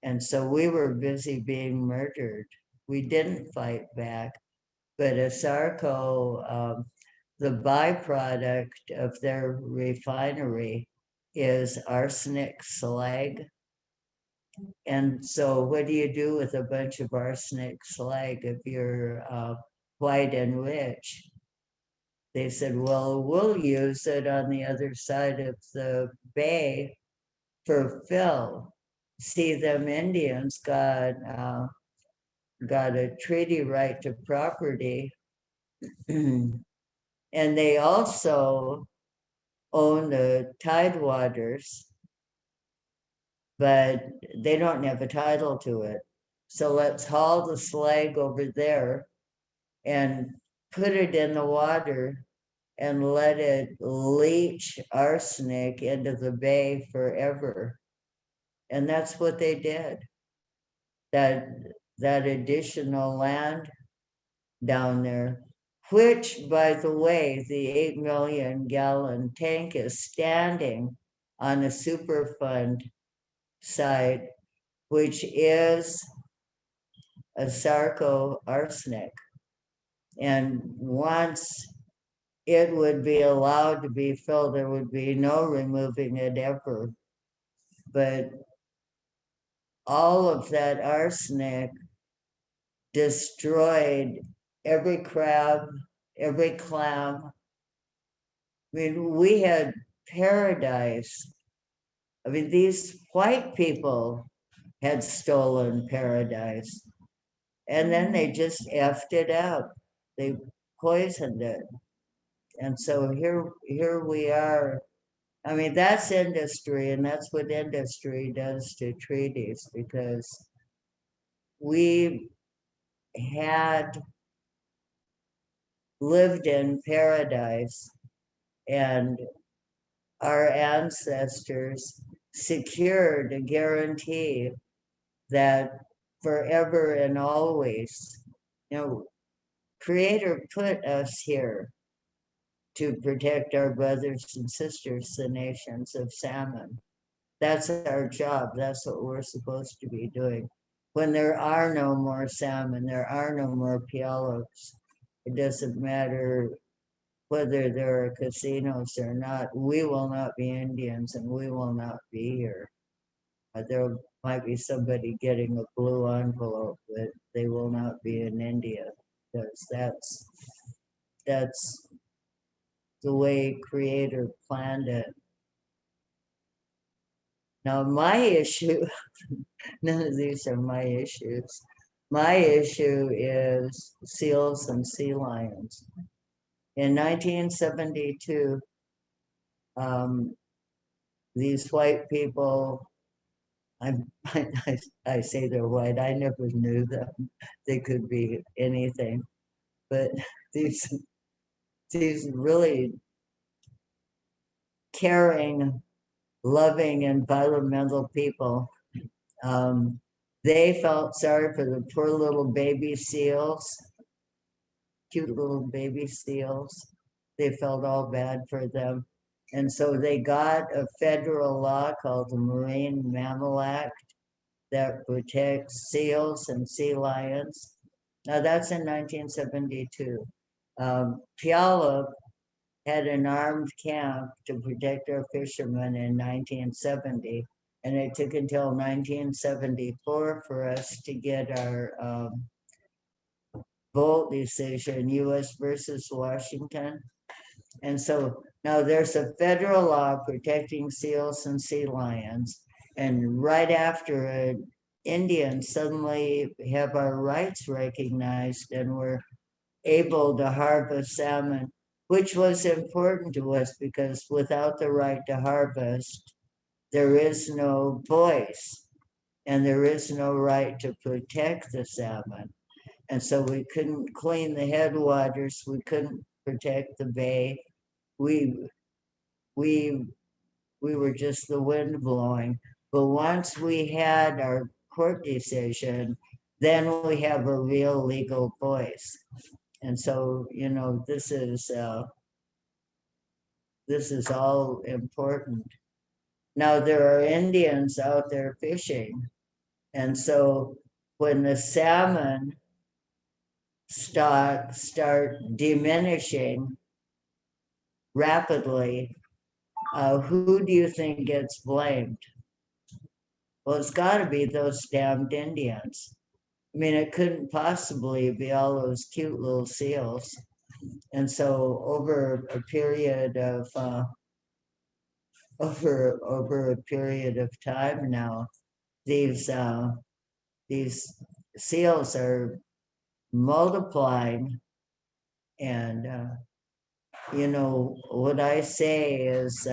And so we were busy being murdered. We didn't fight back. But ASARCO, the byproduct of their refinery is arsenic slag. And so what do you do with a bunch of arsenic slag if you're white and rich? They said, well, we'll use it on the other side of the bay for fill. See, them Indians got a treaty right to property. And they also own the tidewaters, but they don't have a title to it. So let's haul the slag over there and put it in the water and let it leach arsenic into the bay forever. And that's what they did. That additional land down there, which, by the way, the 8 million gallon tank is standing on a Superfund site, which is ASARCO arsenic. And once it would be allowed to be filled, there would be no removing it ever. But all of that arsenic destroyed every crab, every clam. I mean, we had paradise. I mean, these white people had stolen paradise. And then they just effed it up. They poisoned it. And so here we are. I mean, that's industry, and that's what industry does to treaties, because we had lived in paradise, and our ancestors secured a guarantee that forever and always, Creator put us here to protect our brothers and sisters, the nations of salmon. That's our job. That's what we're supposed to be doing. When there are no more salmon, there are no more Puyallups. It doesn't matter whether there are casinos or not. We will not be Indians, and we will not be here. There might be somebody getting a blue envelope, but they will not be in India, because that's the way Creator planned it. Now, my issue, none of these are my issues. My issue is seals and sea lions. In 1972, these white people, I say they're white, I never knew them. They could be anything. But these really caring, loving, environmental people, they felt sorry for the poor little baby seals, cute little baby seals. They felt all bad for them. And so they got a federal law called the Marine Mammal Act that protects seals and sea lions. Now that's in 1972. Puyallup had an armed camp to protect our fishermen in 1970. And it took until 1974 for us to get our vote decision, US versus Washington. And so now there's a federal law protecting seals and sea lions. And right after it, Indians suddenly have our rights recognized, and we're able to harvest salmon, which was important to us, because without the right to harvest, there is no voice, and there is no right to protect the salmon. And so we couldn't clean the headwaters, we couldn't protect the bay. We were just the wind blowing. But once we had our court decision, then we have a real legal voice. And so, you know, this is all important. Now there are Indians out there fishing. And so when the salmon start diminishing rapidly, who do you think gets blamed? Well, it's got to be those damned Indians. I mean, it couldn't possibly be all those cute little seals. And so over a period of time now, these seals are multiplying. And you know, what I say is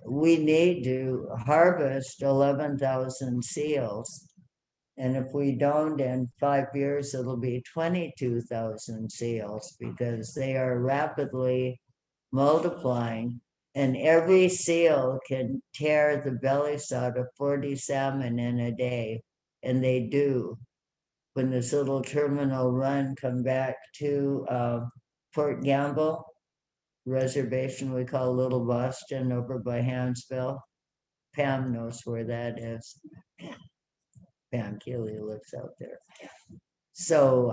we need to harvest 11,000 seals. And if we don't, in 5 years, it'll be 22,000 seals, because they are rapidly multiplying. And every seal can tear the bellies out of 40 salmon in a day. And they do. When this little terminal run come back to Fort Gamble reservation we call Little Boston over by Hansville. Pam knows where that is. Pam Keeley lives out there. So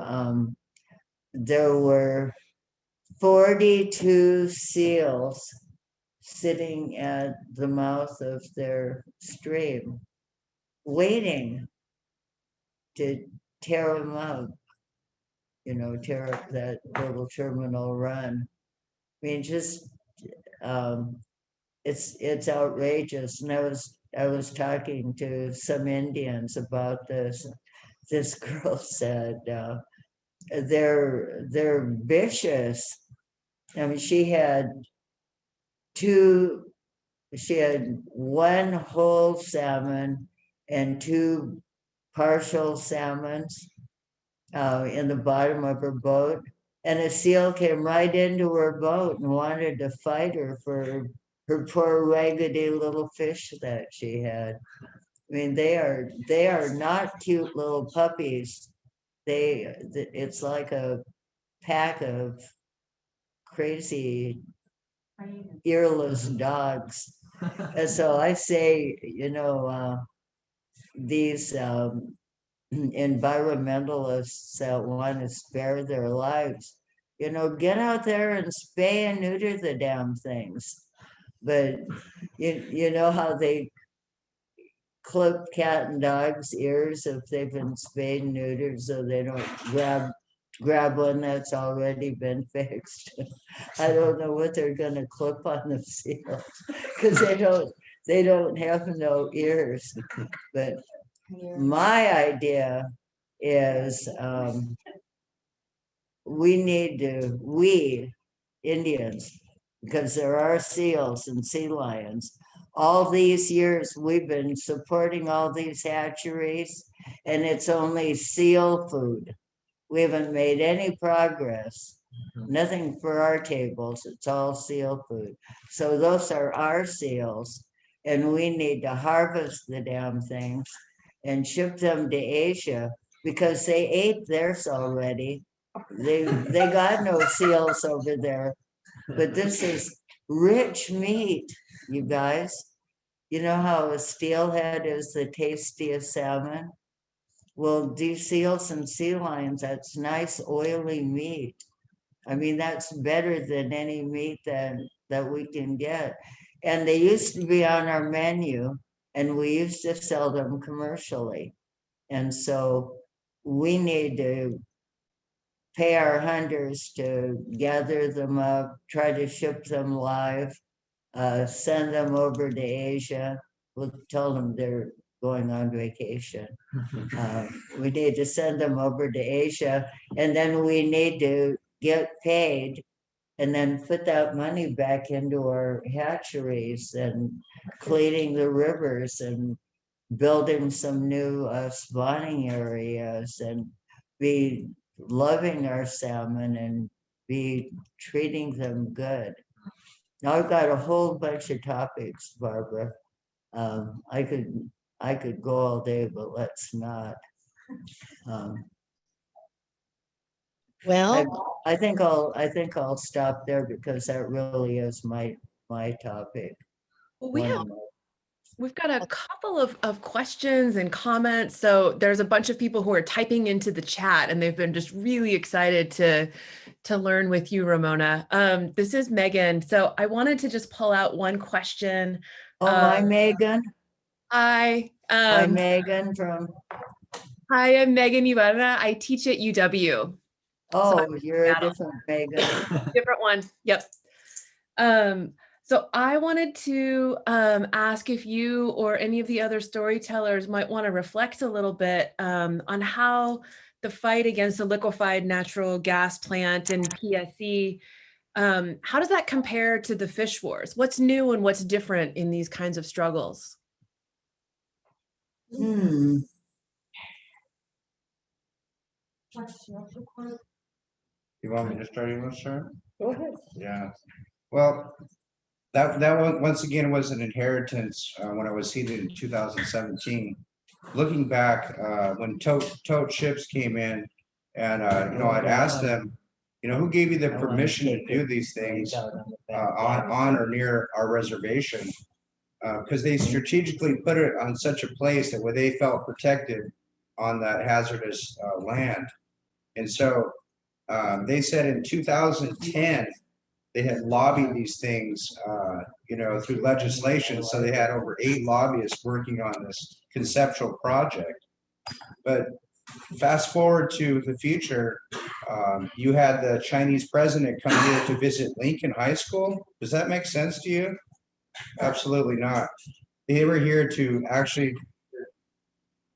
there were 42 seals sitting at the mouth of their stream, waiting to tear them up, you know, tear up that little terminal run. I mean, just it's outrageous. And I was talking to some Indians about this. This girl said they're vicious. I mean, she had one whole salmon and 2 partial salmons in the bottom of her boat. And a seal came right into her boat and wanted to fight her for her poor raggedy little fish that she had. I mean, they are not cute little puppies. It's like a pack of crazy earless dogs. And so I say, you know, these environmentalists that want to spare their lives, you know, get out there and spay and neuter the damn things. But you know how they clip cat and dog's ears if they've been spayed and neutered, so they don't grab one that's already been fixed. I don't know what they're gonna clip on the seals, because they don't have no ears. But my idea is we Indians, because there are seals and sea lions. All these years we've been supporting all these hatcheries, and it's only seal food. We haven't made any progress. Nothing for our tables. It's all seal food. So those are our seals, and we need to harvest the damn things and ship them to Asia, because they ate theirs already. They got no seals over there. But this is rich meat, you guys. You know how a steelhead is the tastiest salmon? Well, these seals and sea lions, that's nice oily meat. I mean, that's better than any meat that we can get. And they used to be on our menu, and we used to sell them commercially. And so we need to pay our hunters to gather them up, try to ship them live, send them over to Asia. We'll tell them they're going on vacation. We need to send them over to Asia, and then we need to get paid and then put that money back into our hatcheries and cleaning the rivers and building some new spawning areas, and be loving our salmon and be treating them good. Now I've got a whole bunch of topics, Barbara. I could go all day, but let's not. Um, Well, I think I'll stop there because that really is my topic. Well, One of my- we've got a couple of questions and comments. So there's a bunch of people who are typing into the chat and they've been just really excited to learn with you, Ramona. This is Megan. So I wanted to just pull out one question. Oh, my Megan. Hi, I'm Megan from, hi, I'm Megan Ibarra. I teach at UW. oh, you're a Seattle. different Megan. Different one. Yep. So I wanted to ask if you or any of the other storytellers might want to reflect a little bit on how the fight against the liquefied natural gas plant and PSE, how does that compare to the fish wars? What's new and what's different in these kinds of struggles? Hmm. You want me to start? You want to start? Go ahead. Yeah. Well, that one, once again, was an inheritance when I was seated in 2017. Looking back, when tote ships came in, and I'd asked them, who gave you the permission to do these things on or near our reservation? Because they strategically put it on such a place that where they felt protected on that hazardous land. And so they said in 2010, they had lobbied these things, through legislation. So they had over 8 lobbyists working on this conceptual project. But fast forward to the future, you had the Chinese president come here to visit Lincoln High School. Does that make sense to you? Absolutely not. They were here to actually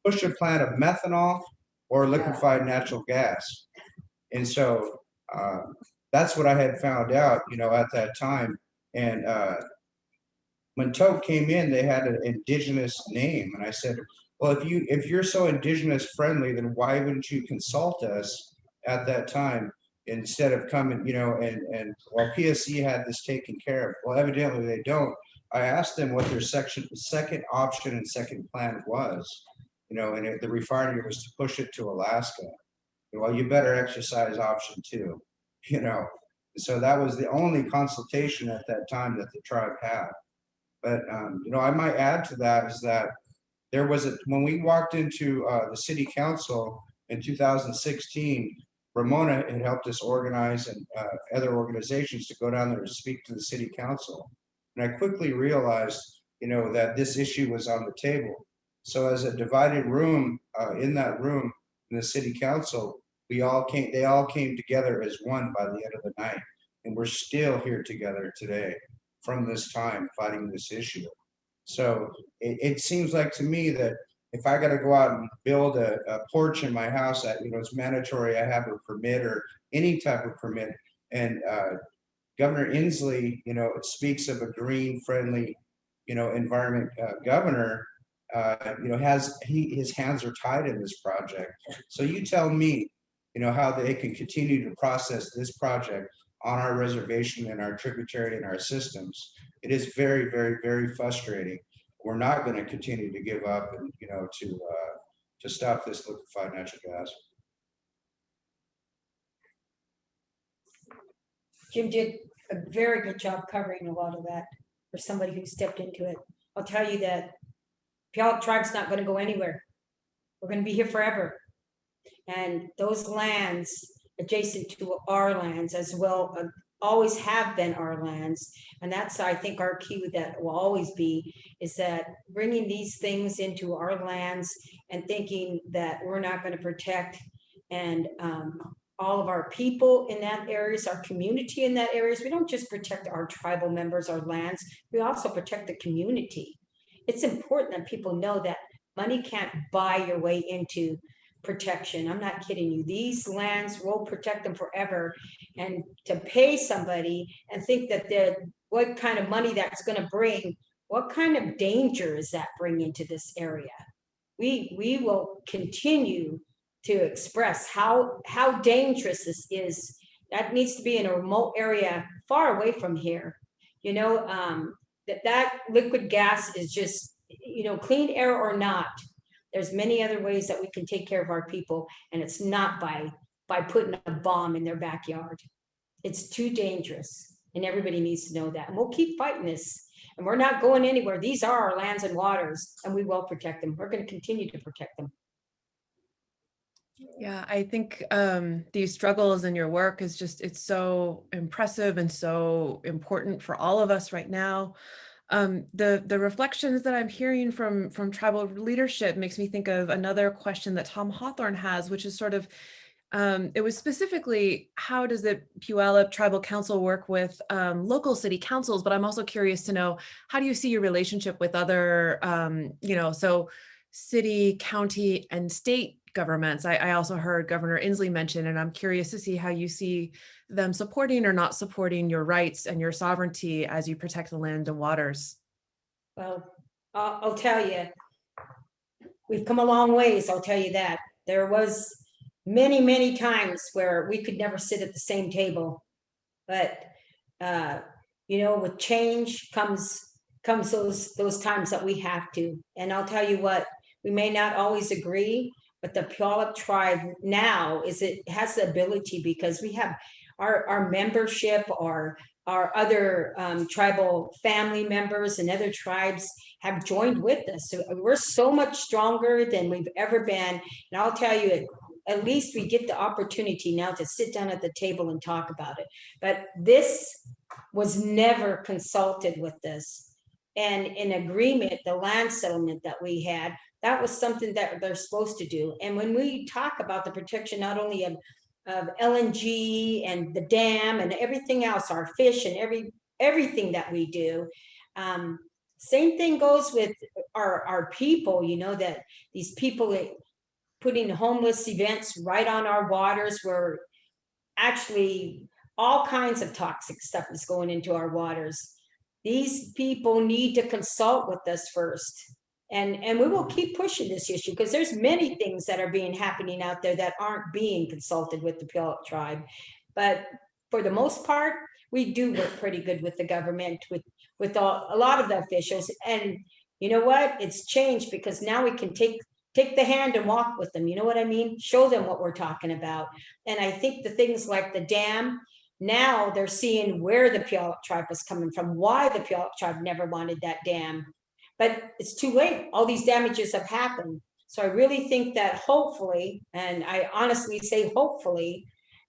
push a plant of methanol or liquefied natural gas. And so that's what I had found out, at that time. And when Tote came in, they had an indigenous name. And I said, well, if you're so indigenous friendly, then why wouldn't you consult us at that time instead of coming, and while PSC had this taken care of? Well, evidently they don't. I asked them what their second option and second plan was, and the refinery was to push it to Alaska. Well, you better exercise option 2, So that was the only consultation at that time that the tribe had. But, I might add to that is that there was when we walked into the city council in 2016, Ramona had helped us organize and other organizations to go down there to speak to the city council. And I quickly realized, that this issue was on the table. So as a divided room, in that room, in the city council, they all came together as one by the end of the night. And we're still here together today from this time fighting this issue. So it seems like to me that if I got to go out and build a porch in my house, that it's mandatory I have a permit or any type of permit. And Governor Inslee, speaks of a green friendly, environment governor. His hands are tied in this project. So you tell me, how they can continue to process this project on our reservation and our tributary and our systems. It is very, very, very frustrating. We're not going to continue to give up and, to stop this liquefied natural gas. Jim did a very good job covering a lot of that for somebody who stepped into it. I'll tell you that Puyallup Tribe's not going to go anywhere. We're going to be here forever. And those lands adjacent to our lands as well always have been our lands. And that's, I think, our key with that will always be is that bringing these things into our lands and thinking that we're not going to protect and all of our people in that areas, our community in that areas. We don't just protect our tribal members, our lands, we also protect the community. It's important that people know that money can't buy your way into protection. I'm not kidding you. These lands will protect them forever. And to pay somebody and think that what kind of money that's going to bring, what kind of danger is that bringing to this area? We will continue to express how dangerous this is. That needs to be in a remote area far away from here. That liquid gas is just, clean air or not, There's many other ways that we can take care of our people, and it's not by putting a bomb in their backyard. It's too dangerous, and everybody needs to know that. And we'll keep fighting this, and we're not going anywhere. These are our lands and waters, and we will protect them. We're going to continue to protect them. Yeah, I think these struggles in your work is just, it's so impressive and so important for all of us right now. The reflections that I'm hearing from tribal leadership makes me think of another question that Tom Hawthorne has, which is sort of, it was specifically, how does the Puyallup Tribal Council work with local city councils? But I'm also curious to know, how do you see your relationship with other, so city, county, and state governments? I also heard Governor Inslee mention, and I'm curious to see how you see them supporting or not supporting your rights and your sovereignty as you protect the land and waters. Well, I'll tell you, we've come a long ways. I'll tell you that. There was many times where we could never sit at the same table, but with change comes those times that we have to. And I'll tell you what, we may not always agree, but the Puyallup tribe now it has the ability, because we have our membership, our other tribal family members and other tribes have joined with us. So we're so much stronger than we've ever been. And I'll tell you, at least we get the opportunity now to sit down at the table and talk about it. But this was never consulted with this. And in agreement, the land settlement that we had, that was something that they're supposed to do. And when we talk about the protection, not only of LNG and the dam and everything else, our fish and everything that we do, same thing goes with our people, that these people putting homeless events right on our waters, where actually all kinds of toxic stuff is going into our waters. These people need to consult with us first. And we will keep pushing this issue, because there's many things that are happening out there that aren't being consulted with the Puyallup tribe. But for the most part, we do work pretty good with the government, with a lot of the officials. And you know what? It's changed, because now we can take the hand and walk with them. You know what I mean? Show them what we're talking about. And I think the things like the dam, now they're seeing where the Puyallup tribe was coming from, why the Puyallup tribe never wanted that dam. But it's too late. All these damages have happened. So I really think that hopefully, and I honestly say hopefully,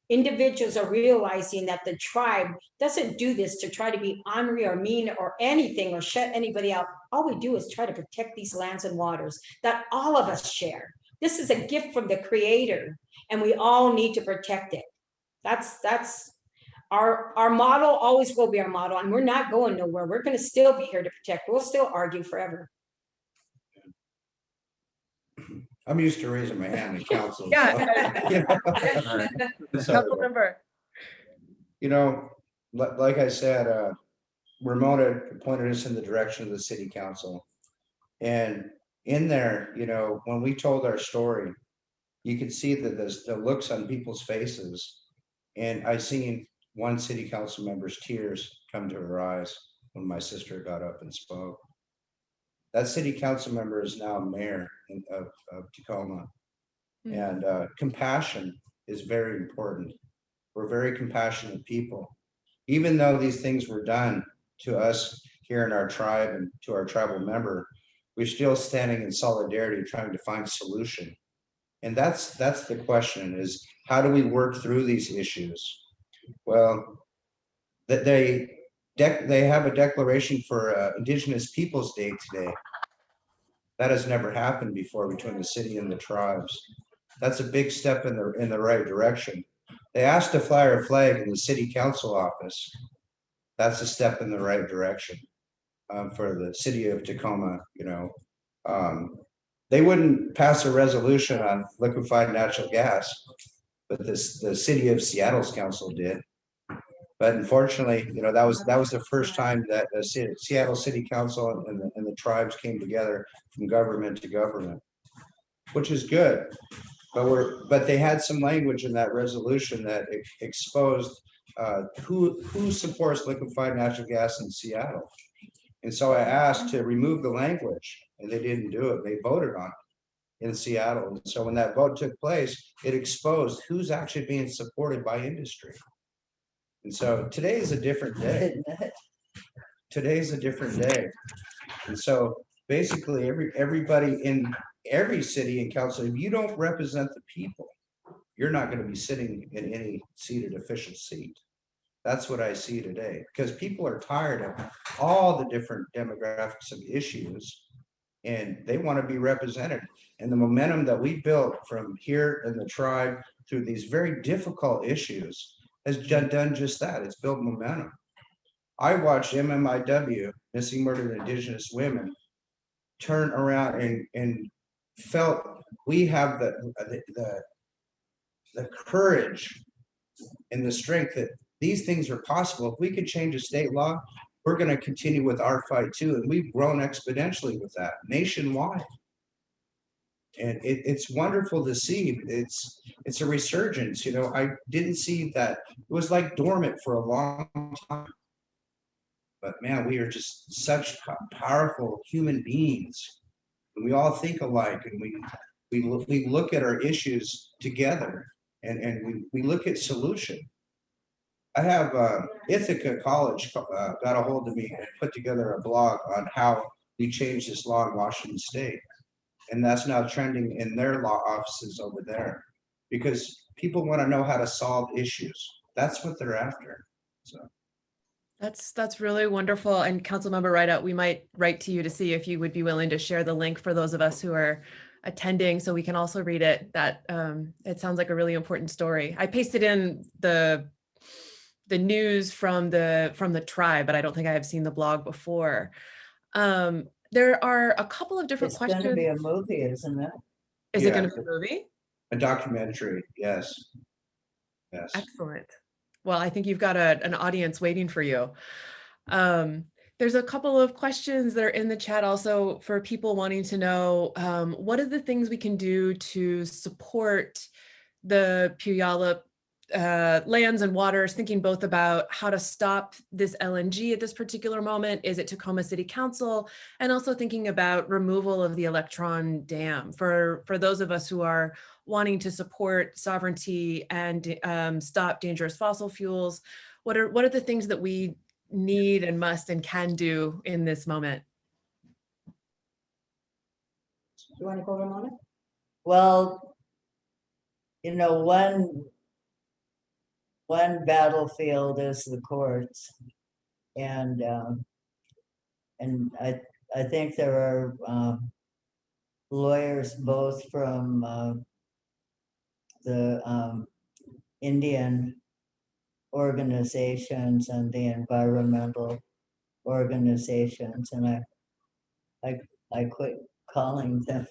individuals are realizing that the tribe doesn't do this to try to be ornery or mean or anything or shut anybody out. All we do is try to protect these lands and waters that all of us share. This is a gift from the Creator, and we all need to protect it. That's our model, always will be our model, and we're not going nowhere. We're going to still be here to protect. We'll still argue forever. I'm used to raising my hand in council. Yeah. Council member. Like I said, Ramona pointed us in the direction of the city council. And in there, when we told our story, you could see that the looks on people's faces. And I seen one city council member's tears come to her eyes when my sister got up and spoke. That city council member is now mayor of Tacoma. And compassion is very important. We're very compassionate people. Even though these things were done to us here in our tribe and to our tribal member, we're still standing in solidarity, trying to find a solution. And that's the question, is how do we work through these issues? Well, that they have a declaration for Indigenous Peoples Day today. That has never happened before between the city and the tribes. That's a big step in the right direction. They asked to fly our flag in the city council office. That's a step in the right direction for the city of Tacoma. They wouldn't pass a resolution on liquefied natural gas, but the city of Seattle's council did. But unfortunately, that was the first time that the Seattle City Council and the tribes came together from government to government, which is good. But they had some language in that resolution that exposed who supports liquefied natural gas in Seattle. And so I asked to remove the language, and they didn't do it. They voted on it. in Seattle. And so when that vote took place, it exposed who's actually being supported by industry. And so today is a different day. Today's a different day. And so basically everybody in every city and council, if you don't represent the people, you're not going to be sitting in any seated official seat. That's what I see today, because people are tired of all the different demographics of issues and they want to be represented. And the momentum that we built from here in the tribe through these very difficult issues has done just that. It's built momentum. I watched MMIW, Missing Murdered Indigenous Women, turn around and felt we have the courage and the strength that these things are possible. If we could change a state law, we're going to continue with our fight too. And we've grown exponentially with that nationwide. And it's wonderful to see. It's a resurgence. You know, I didn't see that. It was like dormant for a long time. But man, we are just such powerful human beings. And we all think alike, and we look at our issues together, and we look at solution. I have Ithaca College got a hold of me and put together a blog on how we changed this law in Washington State. And that's now trending in their law offices over there, because people want to know how to solve issues. That's what they're after. So That's really wonderful. And Councilmember Rideout, we might write to you to see if you would be willing to share the link for those of us who are attending, so we can also read it. That it sounds like a really important story. I pasted in the news from the tribe, but I don't think I have seen the blog before. There are a couple of different It's questions. going to be a movie, isn't it? Is it Yeah. going to be a movie? a documentary, yes. Yes. Excellent. Well, I think you've got an audience waiting for you. There's a couple of questions that are in the chat also for people wanting to know, what are the things we can do to support the Puyallup lands and waters, thinking both about how to stop this LNG at this particular moment. Is it Tacoma City Council? And also thinking about removal of the Electron Dam for those of us who are wanting to support sovereignty and stop dangerous fossil fuels. What are the things that we need and must and can do in this moment? You want to go, Ramona? Well, you know, one battlefield is the courts, and I think there are lawyers both from the Indian organizations and the environmental organizations, and I quit calling them.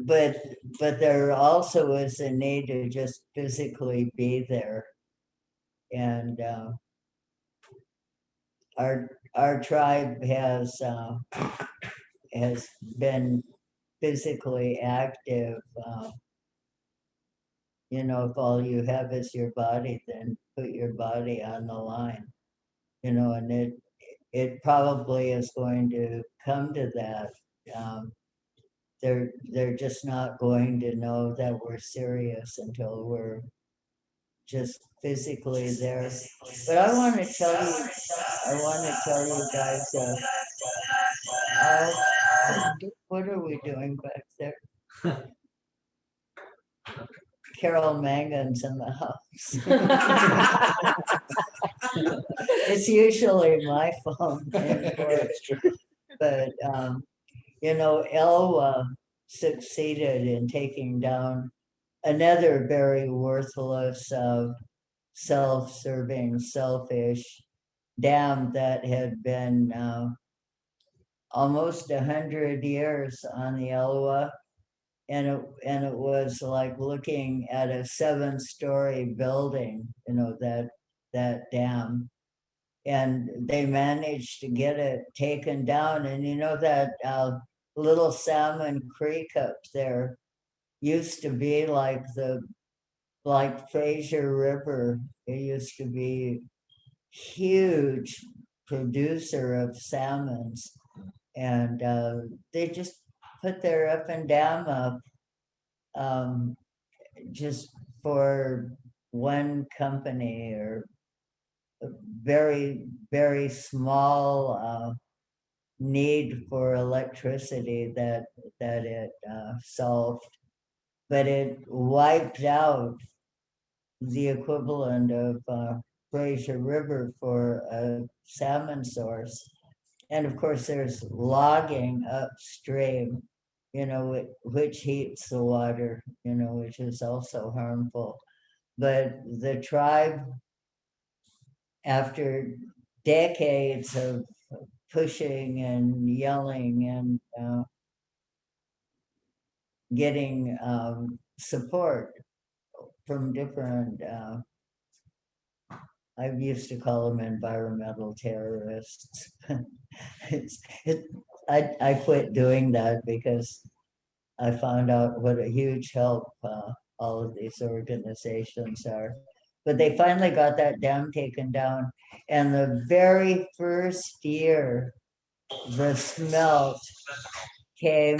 But there also is a need to just physically be there, and our tribe has been physically active. You know, if all you have is your body, then put your body on the line. You know, and it probably is going to come to that. They're just not going to know that we're serious until we're just physically there. But I want to tell you guys, what are we doing back there? Carol Mangan's in the house. It's usually my phone, but you know, Elwa succeeded in taking down another very worthless, self-serving, selfish dam that had been almost 100 years on the Elwa, and it was like looking at a 7-story building, you know, that dam. And they managed to get it taken down. And you know that Little Salmon Creek up there used to be like Fraser River. It used to be huge. producer of salmons. And they just put their up and dam up just for one company, or a very, very small need for electricity that it solved. But it wiped out the equivalent of Fraser River for a salmon source. And of course, there's logging upstream, which heats the water, which is also harmful. But the tribe, after decades of pushing and yelling and getting support from different, I used to call them environmental terrorists. I quit doing that because I found out what a huge help all of these organizations are. But they finally got that dam taken down. And the very first year, the smelt came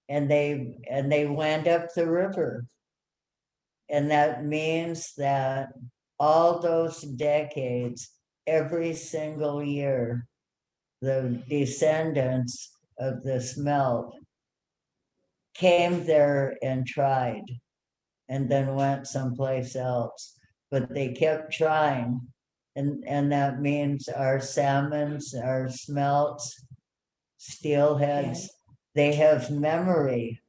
and they went up the river. And that means that all those decades, every single year, the descendants of the smelt came there and tried, and then went someplace else. But they kept trying. And that means our salmons, our smelts, steelheads, they have memory.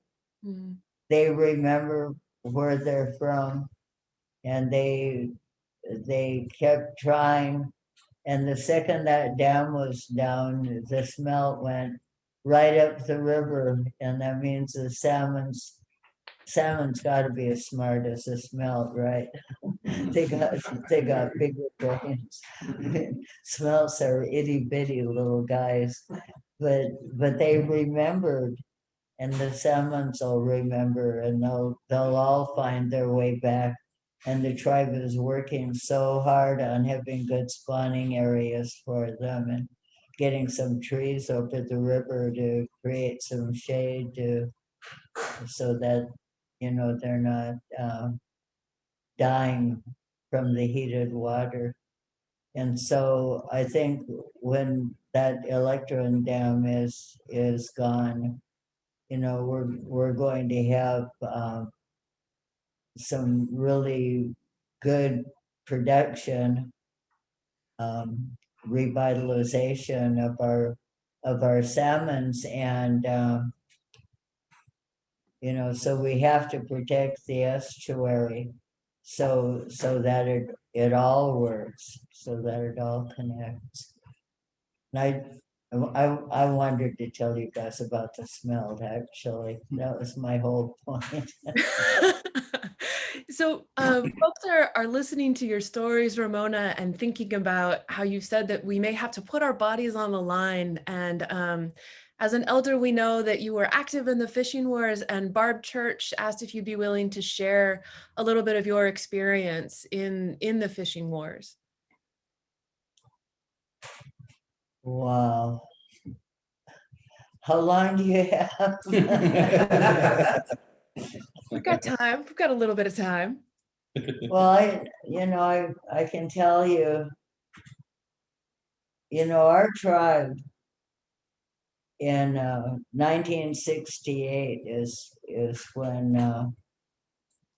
Mm. They remember where they're from, and they kept trying. And the second that dam was down, the smelt went right up the river, and that means the salmon's got to be as smart as the smelt, right? they got bigger brains. Smelts are itty bitty little guys, but they remembered, and the salmons will remember, and they'll all find their way back. And the tribe is working so hard on having good spawning areas for them, and getting some trees over the river to create some shade so that they're not dying from the heated water. And so I think when that electron dam is gone, we're going to have some really good production, revitalization of our salmons, and so we have to protect the estuary so that it all works, so that it all connects. And I wanted to tell you guys about the smelt, actually. That was my whole point. So folks are listening to your stories, Ramona, and thinking about how you said that we may have to put our bodies on the line. And as an elder, we know that you were active in the fishing wars, and Barb Church asked if you'd be willing to share a little bit of your experience in the fishing wars. Wow. How long do you have? We've got time. We've got a little bit of time. Well, I can tell you, our tribe in 1968 is when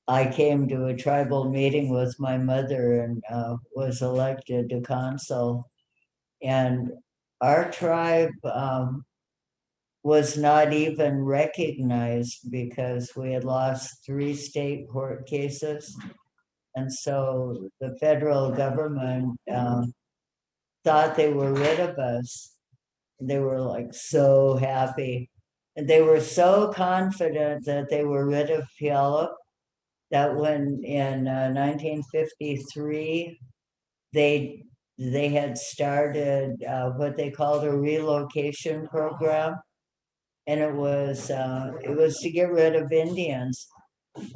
I came to a tribal meeting with my mother and was elected to consul. And our tribe was not even recognized because we had lost 3 state court cases. And so the federal government thought they were rid of us. They were like so happy. And they were so confident that they were rid of Puyallup that when in 1953, they had started what they called a relocation program. And it was to get rid of Indians.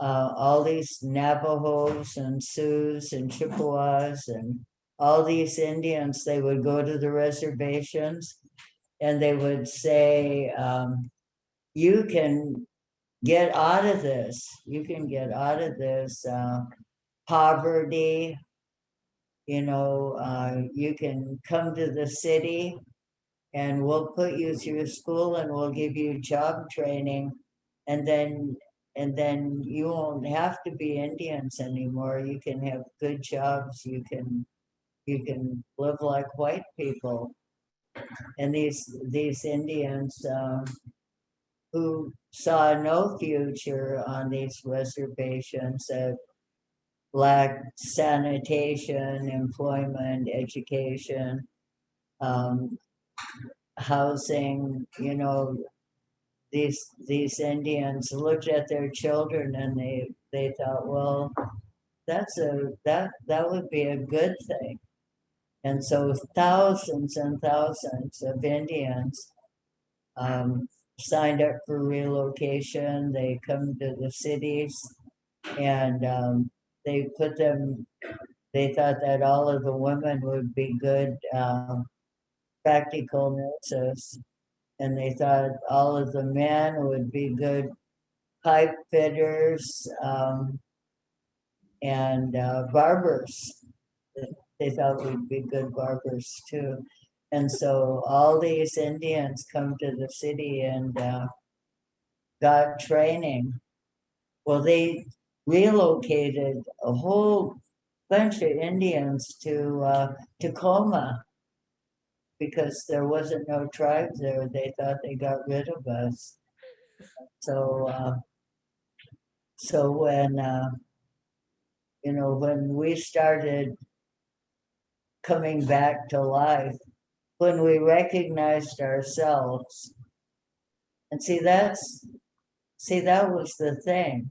All these Navajos and Sioux and Chippewas and all these Indians, they would go to the reservations and they would say, you can get out of this. You can get out of this poverty. You can come to the city and we'll put you through school and we'll give you job training. And then you won't have to be Indians anymore. You can have good jobs. You can live like white people. And these Indians who saw no future on these reservations that lacked sanitation, employment, education, housing, these Indians looked at their children and they thought, well, that would be a good thing. And so thousands and thousands of Indians signed up for relocation. They come to the cities and they thought that all of the women would be good practical nurses. And they thought all of the men would be good pipe fitters and barbers. They thought we'd be good barbers too. And so all these Indians come to the city and got training. Well, they relocated a whole bunch of Indians to Tacoma because there wasn't no tribe there. They thought they got rid of us. So when when we started coming back to life, when we recognized ourselves, and that was the thing.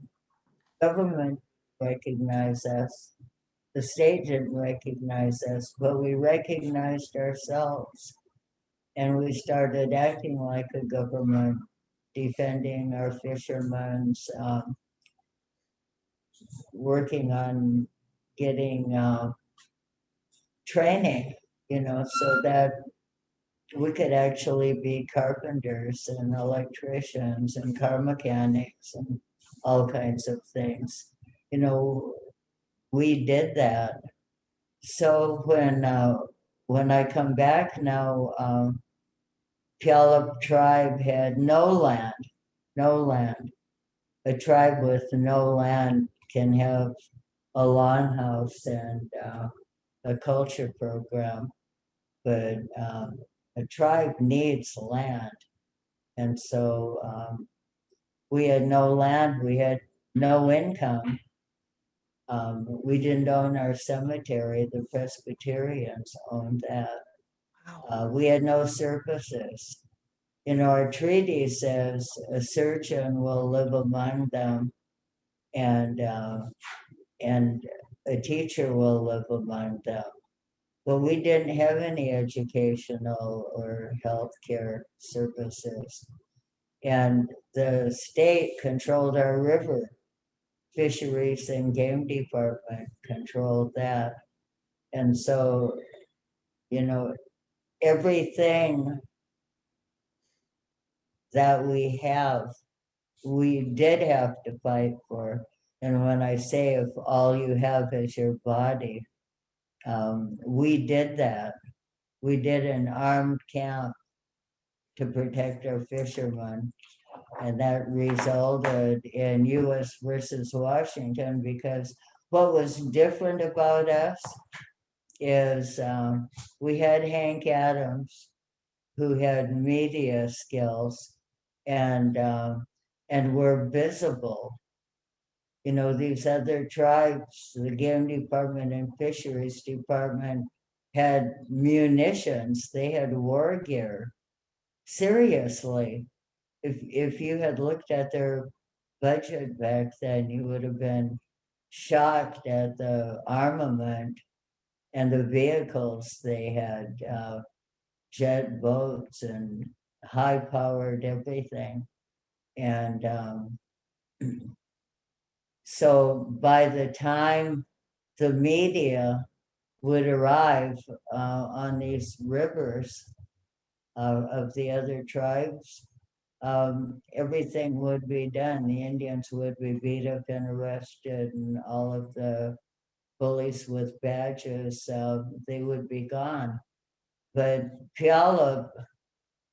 Government recognized us, the state didn't recognize us, but we recognized ourselves, and we started acting like a government, defending our fishermen's, working on getting training, so that we could actually be carpenters and electricians and car mechanics and all kinds of things. We did that. So when I come back now, Puyallup tribe had no land. A tribe with no land can have a lawn house and a culture program, but a tribe needs land. And so we had no land, we had no income. We didn't own our cemetery, the Presbyterians owned that. We had no services. Our treaty says a surgeon will live among them and a teacher will live among them. But we didn't have any educational or healthcare services. And the state controlled our river. Fisheries and Game Department controlled that. And so, everything that we did have to fight for. And when I say if all you have is your body, we did that. We did an armed camp to protect our fishermen. And that resulted in US versus Washington, because what was different about us is we had Hank Adams, who had media skills and were visible. These other tribes, the Game Department and Fisheries Department, had munitions, they had war gear. Seriously, if you had looked at their budget back then, you would have been shocked at the armament and the vehicles they had, jet boats and high-powered everything. And so by the time the media would arrive on these rivers of the other tribes, everything would be done. The Indians would be beat up and arrested, and all of the bullies with badges, they would be gone. But Puyallup,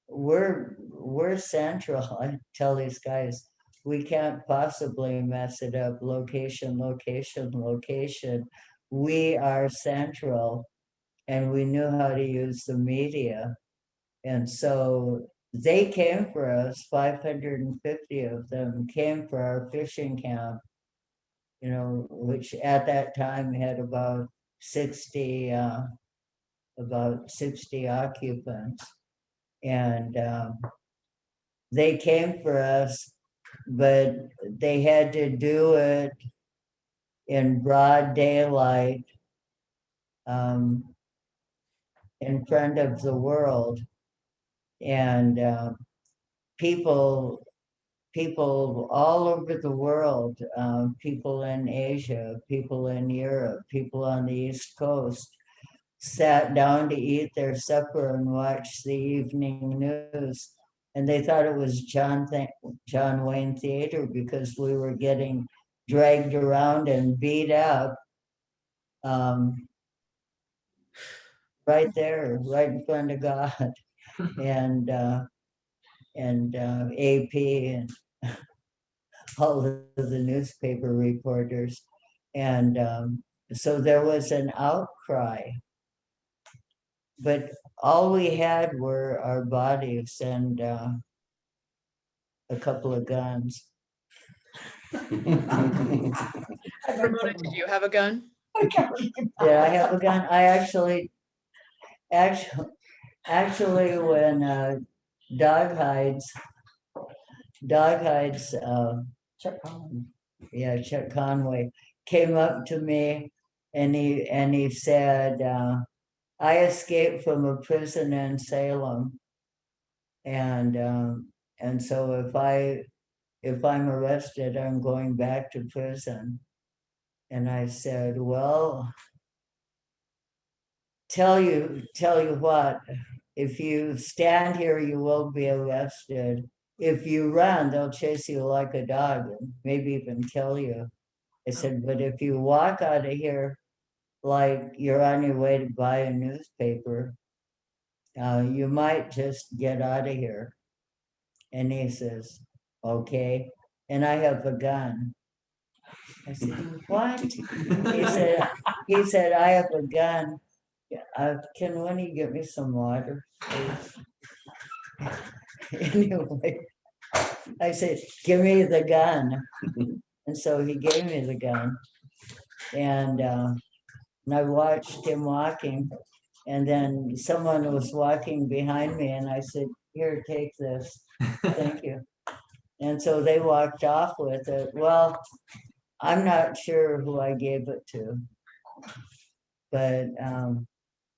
we're central. I tell these guys, we can't possibly mess it up. Location, location, location. We are central, and we knew how to use the media. And so they came for us, 550 of them came for our fishing camp, you know, which at that time had about 60 occupants. And they came for us, but they had to do it in broad daylight, in front of the world. And people all over the world, people in Asia, people in Europe, people on the East Coast, sat down to eat their supper and watch the evening news. And they thought it was John Wayne Theater, because we were getting dragged around and beat up, right there, right in front of God. And AP and all of the newspaper reporters. And so there was an outcry. But all we had were our bodies and a couple of guns. Ramona, did you have a gun? Did I have a gun? I actually, when Dog Hides, Chuck Conway came up to me, and he said, I escaped from a prison in Salem, and so if I'm arrested, I'm going back to prison. And I said, well, tell you what, if you stand here, you will be arrested. If you run, they'll chase you like a dog and maybe even kill you. I said, but if you walk out of here like you're on your way to buy a newspaper, you might just get out of here. And he says, okay. And I have a gun. I said, what? He said, I have a gun. Can one of you get me some water, please? Anyway, I said, give me the gun. And so he gave me the gun. And I watched him walking. And then someone was walking behind me, and I said, here, take this. Thank you. And so they walked off with it. Well, I'm not sure who I gave it to. But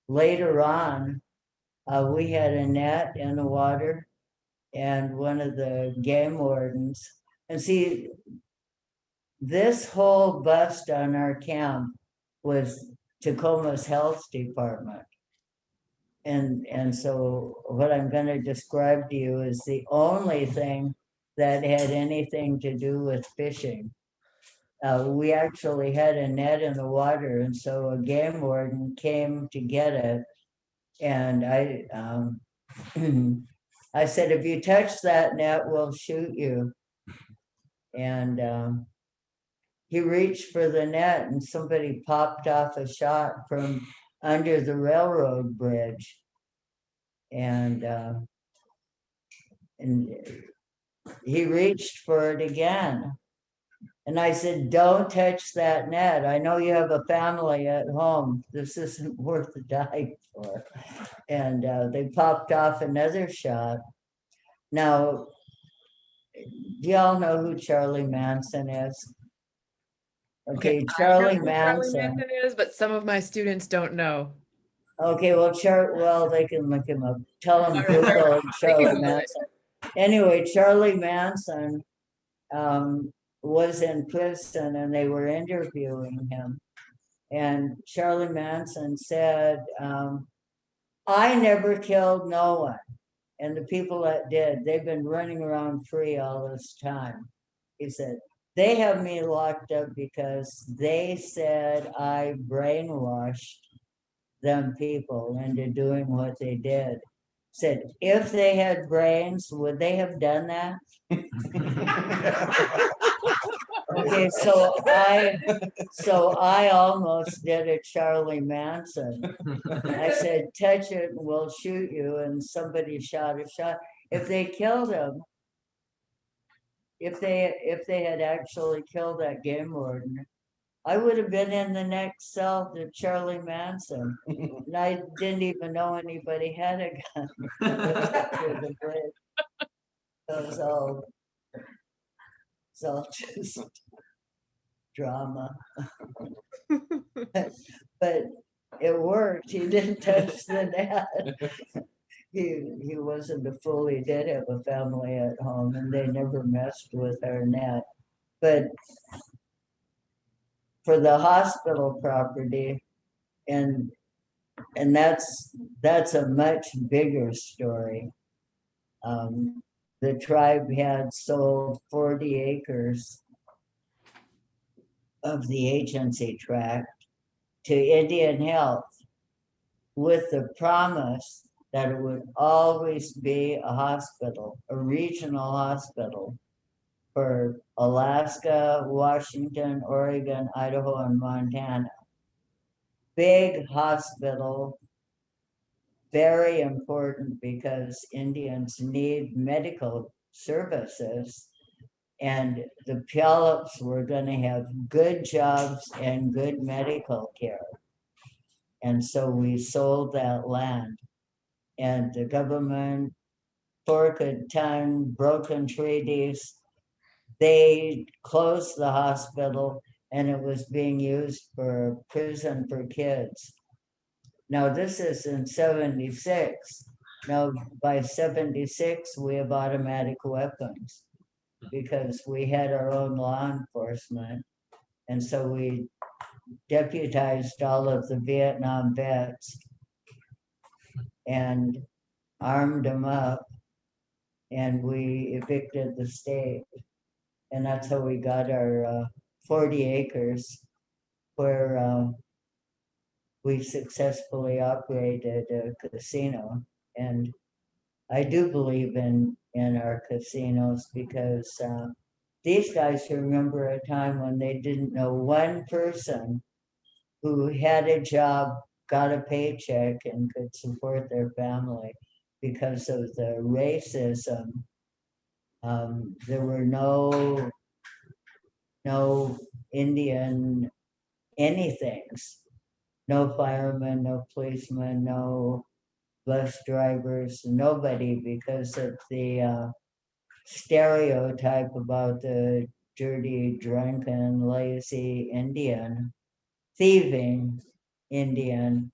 later on, we had a net in the water, and one of the game wardens, and see, this whole bust on our camp was Tacoma's health department. And so what I'm going to describe to you is the only thing that had anything to do with fishing. We actually had a net in the water, and so a game warden came to get it. And I I said, if you touch that net, we'll shoot you. And he reached for the net, and somebody popped off a shot from under the railroad bridge. And he reached for it again. And I said, don't touch that net. I know you have a family at home. This isn't worth dying for. And they popped off another shot. Now, do y'all know who Charlie Manson is? Okay, Charlie I know who Charlie Manson. Manson is, but some of my students don't know. Okay, well, they can look him up. Tell them All right, Google they can Charlie Google it. Manson. Anyway, Charlie Manson was in prison, and they were interviewing him. And Charlie Manson said, I never killed no one. And the people that did, they've been running around free all this time. He said, they have me locked up because they said I brainwashed them people into doing what they did. Said, if they had brains, would they have done that? Okay, so I almost did a Charlie Manson. I said, touch it and we'll shoot you, and somebody shot a shot. If they killed him, if they had actually killed that game warden, I would have been in the next cell to Charlie Manson. And I didn't even know anybody had a gun. Through the bridge. So it's all just drama. But it worked. He didn't touch the net. He wasn't a fool. He did have a family at home, and they never messed with our net. But for the hospital property, and that's a much bigger story. The tribe had sold 40 acres of the agency tract to Indian Health with the promise that it would always be a hospital, a regional hospital for Alaska, Washington, Oregon, Idaho, and Montana. Big hospital, very important because Indians need medical services, and the Puyallups were going to have good jobs and good medical care. And so we sold that land, and the government, forked tongue, broken treaties, they closed the hospital, and it was being used for prison for kids. Now this is in 76. Now by 76, we have automatic weapons because we had our own law enforcement. And so we deputized all of the Vietnam vets and armed them up, and we evicted the state. And that's how we got our 40 acres where we successfully operated a casino. And I do believe in our casinos because these guys remember a time when they didn't know one person who had a job, got a paycheck, and could support their family because of the racism. There were no Indian anythings, no firemen, no policemen, no bus drivers, nobody, because of the stereotype about the dirty, drunken, lazy Indian, thieving Indian.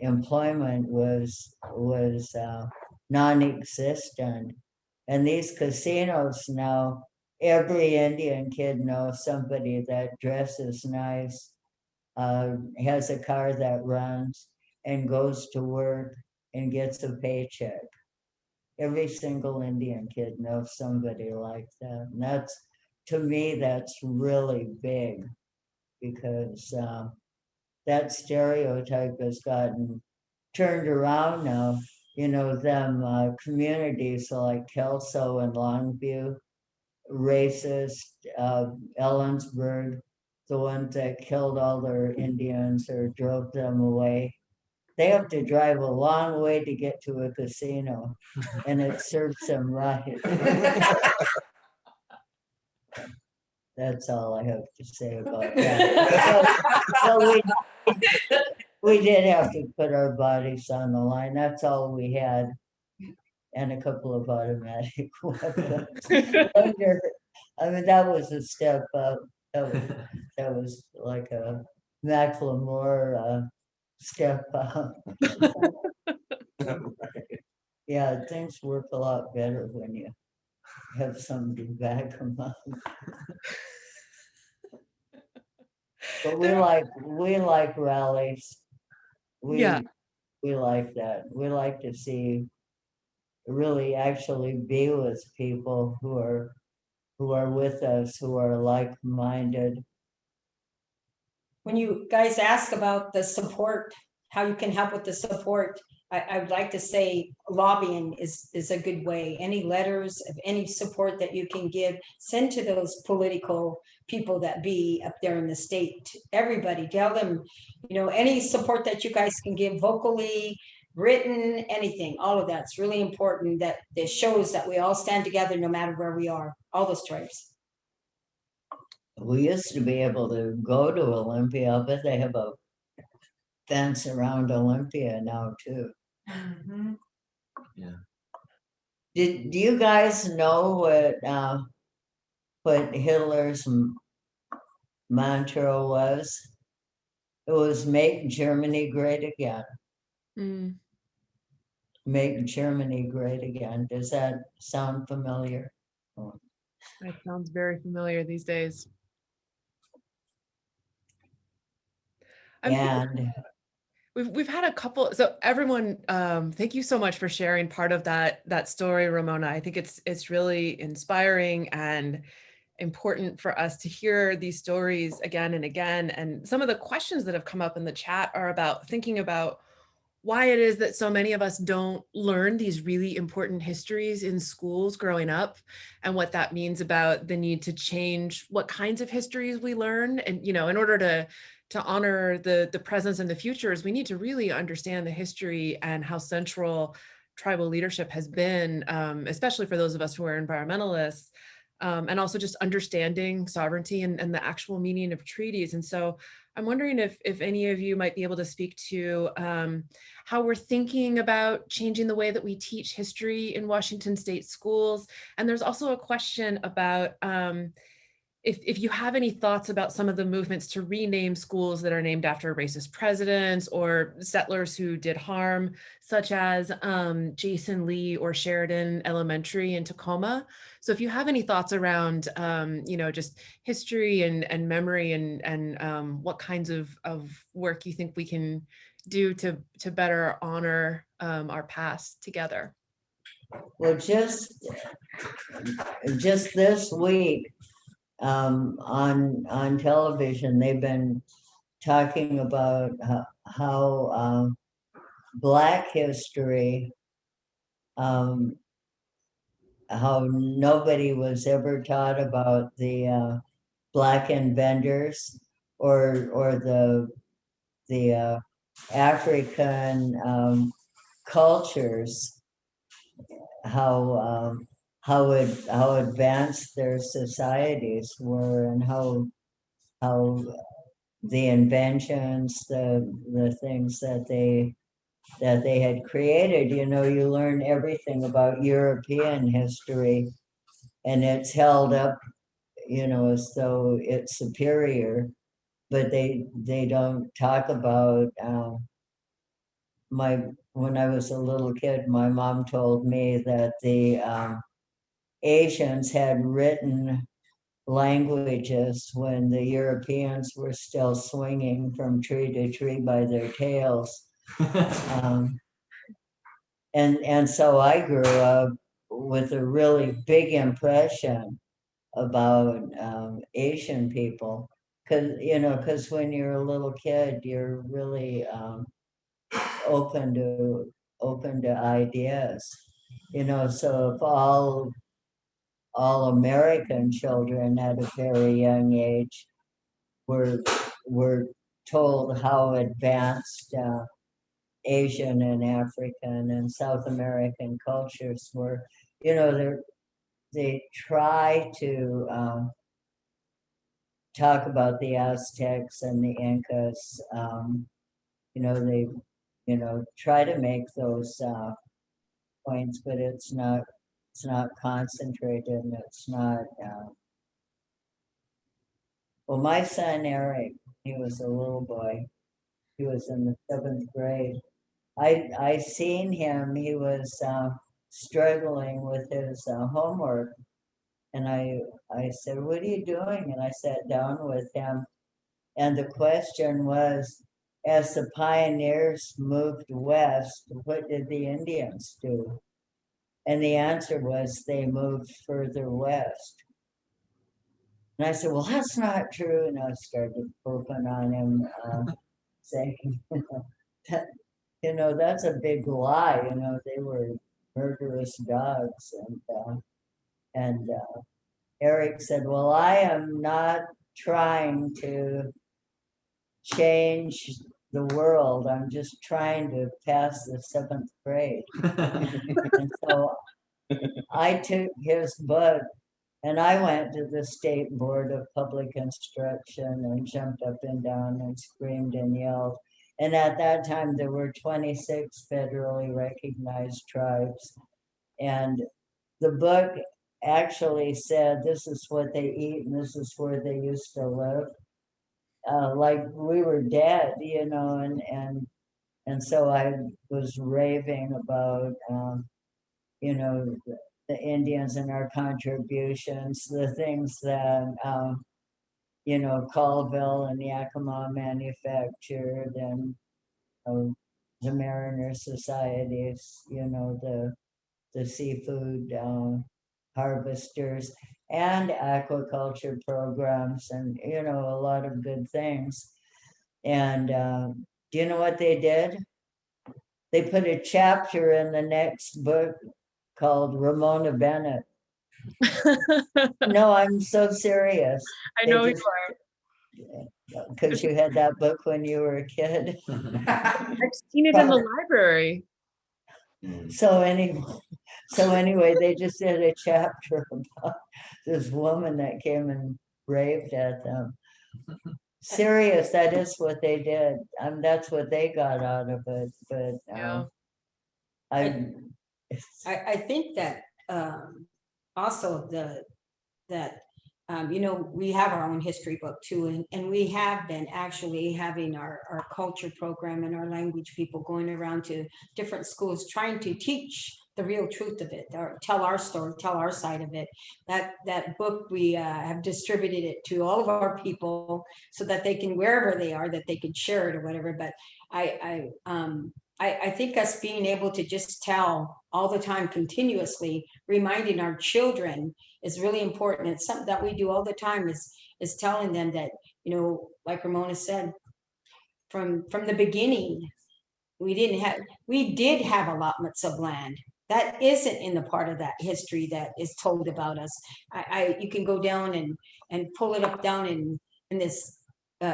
Employment was non-existent. And these casinos now, every Indian kid knows somebody that dresses nice, has a car that runs, and goes to work and gets a paycheck. Every single Indian kid knows somebody like that. And that's, to me, that's really big because that stereotype has gotten turned around now. You know, them communities like Kelso and Longview, racist, Ellensburg, the ones that killed all their Indians or drove them away. They have to drive a long way to get to a casino, and it serves them right. That's all I have to say about that. So we did have to put our bodies on the line. That's all we had, and a couple of automatic weapons. I mean, that was a step up. That was like a Macklemore step up. Yeah, things work a lot better when you have somebody back them up. But we like rallies. Yeah. We like that. We like to see, really actually be with people who are with us, who are like-minded. When you guys ask about the support, how you can help with the support, I would like to say lobbying is a good way. Any letters of any support that you can give, send to those political people that be up there in the state. Everybody, tell them, any support that you guys can give vocally, written, anything, all of that's really important. That it shows that we all stand together no matter where we are, all those tribes. We used to be able to go to Olympia, but they have a fence around Olympia now too. Do you guys know what Hitler's mantra was? It was "Make Germany Great Again." Mm, Make Germany great again. Does that sound familiar? that sounds very familiar these days. I'm thinking- And We've had a couple, so everyone, thank you so much for sharing part of that story, Ramona. I think it's really inspiring and important for us to hear these stories again and again. And some of the questions that have come up in the chat are about thinking about why it is that so many of us don't learn these really important histories in schools growing up, and what that means about the need to change what kinds of histories we learn. And, in order to honor the presence and the futures, we need to really understand the history and how central tribal leadership has been, especially for those of us who are environmentalists, and also just understanding sovereignty and the actual meaning of treaties. And so I'm wondering if any of you might be able to speak to how we're thinking about changing the way that we teach history in Washington State schools. And there's also a question about if you have any thoughts about some of the movements to rename schools that are named after racist presidents or settlers who did harm, such as Jason Lee or Sheridan Elementary in Tacoma. So if you have any thoughts around, just history and memory and what kinds of work you think we can do to better honor our past together. well, just this week, on television, they've been talking about how Black history, how nobody was ever taught about the Black inventors or the African cultures, how advanced their societies were, and how the inventions, the things that they had created. You learn everything about European history, and it's held up, as though it's superior, but they don't talk about when I was a little kid, my mom told me that the Asians had written languages when the Europeans were still swinging from tree to tree by their tails. And so I grew up with a really big impression about Asian people, because when you're a little kid, you're really open to ideas, so if all American children at a very young age were told how advanced Asian and African and South American cultures were, they try to talk about the Aztecs and the Incas. They try to make those points, but it's not concentrated, and it's not. Well, my son Eric, he was a little boy. He was in the 7th grade. I seen him. He was struggling with his homework, and I said, "What are you doing?" And I sat down with him, And the question was, as the pioneers moved west, what did the Indians do? And the answer was they moved further west. And I said, well, that's not true. And I started poking on him, saying, that, that's a big lie. They were murderous dogs. And Eric said, well, I am not trying to change the world. I'm just trying to pass the 7th grade. And so I took his book and I went to the State Board of Public Instruction and jumped up and down and screamed and yelled. And at that time, there were 26 federally recognized tribes. And the book actually said, this is what they eat and this is where they used to live. Like we were dead, and so I was raving about, the Indians and our contributions, the things that, Colville and Yakima manufactured, and the Mariner Societies, the seafood harvesters and aquaculture programs, and a lot of good things. And do you know what they did? They put a chapter in the next book called Ramona Bennett. No, I'm so serious. I know you are. Because you had that book when you were a kid. I've seen it in the library. So anyway, they just did a chapter about this woman that came and raved at them. Serious, that is what they did. That's what they got out of it. But Yeah. I think that also we have our own history book too, and we have been actually having our culture program and our language people going around to different schools trying to teach the real truth of it, or tell our story, tell our side of it. That book, we have distributed it to all of our people so that they can, wherever they are, that they can share it or whatever. But I think us being able to just tell all the time, continuously reminding our children is really important. It's something that we do all the time, is telling them that, like Ramona said, from the beginning, we did have allotments of land. That isn't in the part of that history that is told about us. You can go down and pull it up down in this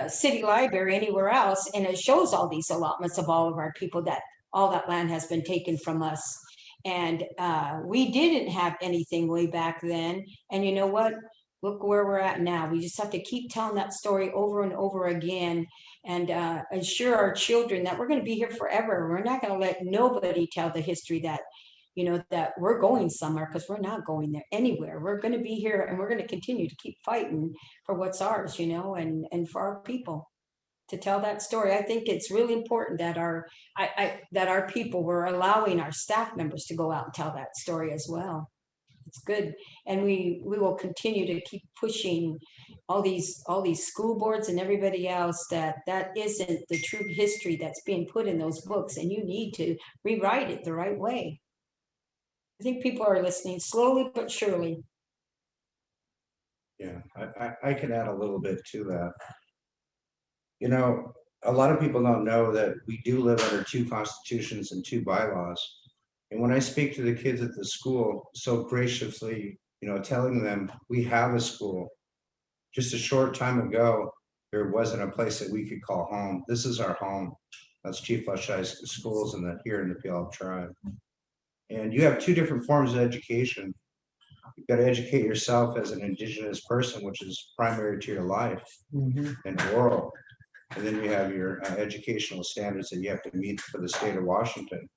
city library, anywhere else, and it shows all these allotments of all of our people, that all that land has been taken from us. And we didn't have anything way back then. And you know what? Look where we're at now. We just have to keep telling that story over and over again, and assure our children that we're going to be here forever. We're not going to let nobody tell the history that, that we're going somewhere, because we're not going there anywhere. We're going to be here, and we're going to continue to keep fighting for what's ours, and for our people to tell that story. I think it's really important that our people, were allowing our staff members to go out and tell that story as well. It's good. And we will continue to keep pushing all these school boards and everybody else that isn't the true history that's being put in those books, and you need to rewrite it the right way. I think people are listening, slowly but surely. Yeah, I can add a little bit to that. A lot of people don't know that we do live under 2 constitutions and 2 bylaws. And when I speak to the kids at the school, so graciously, telling them we have a school. Just a short time ago, there wasn't a place that we could call home. This is our home. That's Chief Flushai Schools here in the Puyallup Tribe. And you have 2 different forms of education. You've got to educate yourself as an Indigenous person, which is primary to your life, and oral. And then you have your educational standards that you have to meet for the state of Washington.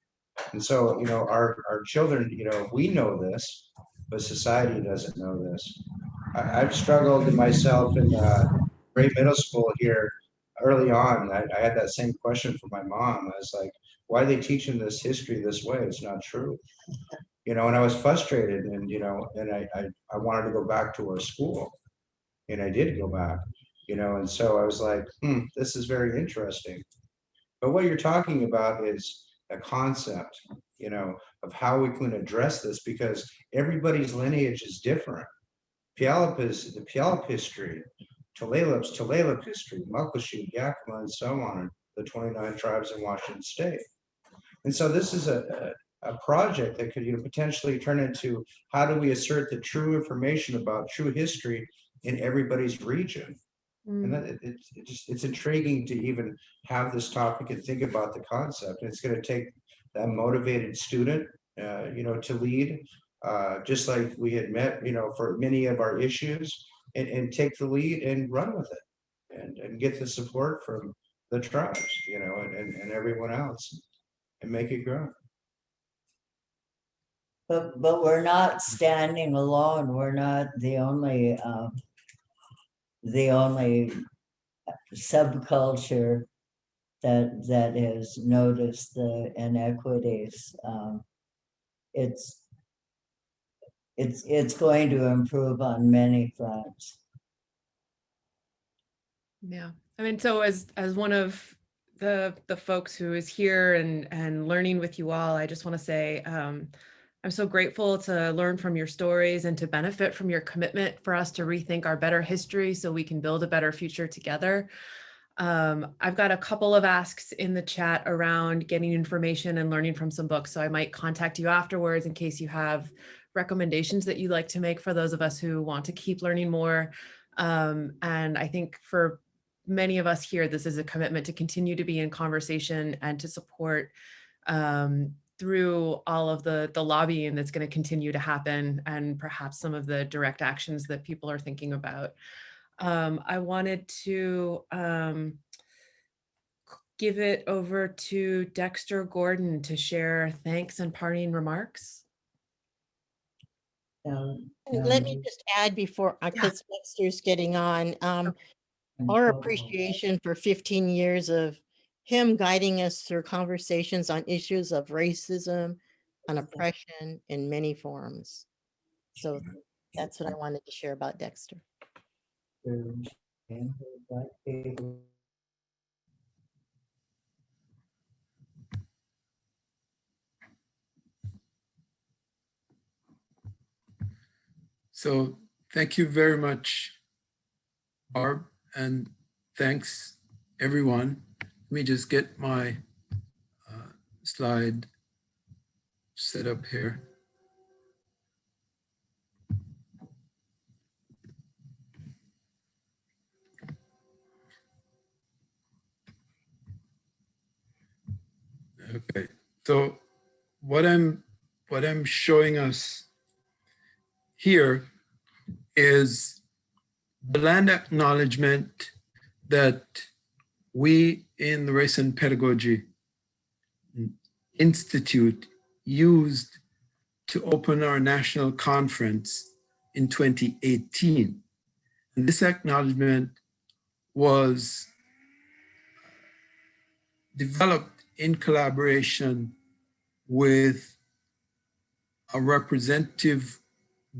And so, our children, we know this, but society doesn't know this. I've struggled myself in grade middle school here early on. I had that same question from my mom. I was like, why are they teaching this history this way? It's not true. And I was frustrated, and, and I wanted to go back to our school, and I did go back. you know, and so I was like, this is very interesting. But what you're talking about is a concept, you know, of how we can address this, because everybody's lineage is different. Puyallup is the Puyallup history, Tulalip's history, Muckleshoot, Yakima, and so on, are the 29 tribes in Washington State. And so this is a project that could, you know, potentially turn into, how do we assert the true information about true history in everybody's region? And that it's intriguing to even have this topic and think about the concept. And it's going to take that motivated student, you know, to lead, just like we had met, you know, for many of our issues, and take the lead and run with it, and get the support from the tribes, you know, and everyone else, and make it grow. But we're not standing alone. We're not the only subculture that has noticed the inequities. It's going to improve on many fronts. Yeah, I mean, so as one of the folks who is here and learning with you all, I just want to say I'm so grateful to learn from your stories and to benefit from your commitment for us to rethink our better history so we can build a better future together. I've got a couple of asks in the chat around getting information and learning from some books, so I might contact you afterwards in case you have recommendations that you'd like to make for those of us who want to keep learning more. And I think for many of us here, this is a commitment to continue to be in conversation and to support through all of the lobbying that's going to continue to happen, and perhaps some of the direct actions that people are thinking about. I wanted to give it over to Dexter Gordon to share thanks and parting remarks. Let me just add before, because Dexter's getting on, our appreciation for 15 years of him guiding us through conversations on issues of racism and oppression in many forms. So that's what I wanted to share about Dexter. So thank you very much, Barb, and thanks everyone. Let me just get my slide set up here. Okay, so what I'm showing us here is the land acknowledgement that we in the Race and Pedagogy Institute used to open our national conference in 2018. And this acknowledgement was developed in collaboration with a representative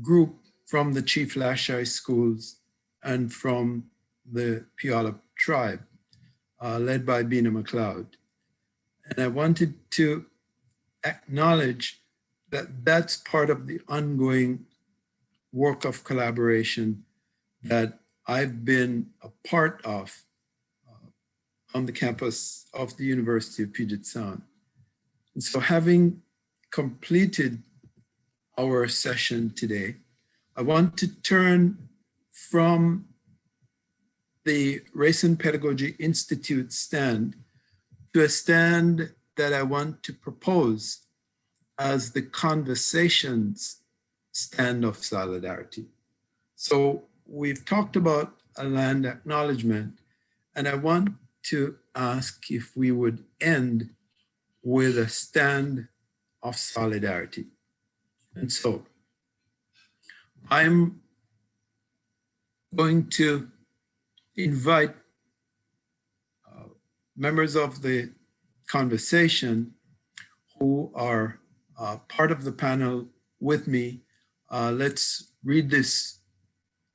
group from the Chief Lashai schools and from the Puyallup tribe, led by Bina McLeod. And I wanted to acknowledge that that's part of the ongoing work of collaboration that I've been a part of on the campus of the University of Puget Sound. And so having completed our session today, I want to turn from the Race and Pedagogy Institute stand to a stand that I want to propose as the conversations stand of solidarity. So we've talked about a land acknowledgement, and I want to ask if we would end with a stand of solidarity. And so I'm going to invite members of the conversation who are part of the panel with me. Let's read this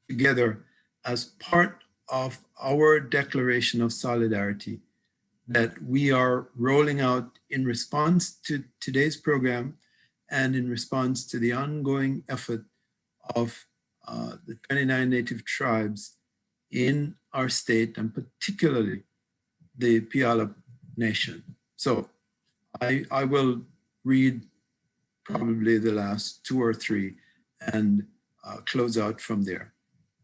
together as part of our declaration of solidarity that we are rolling out in response to today's program and in response to the ongoing effort of the 29 native tribes in our state, and particularly the Puyallup Nation. So I will read probably the last 2 or 3 and close out from there.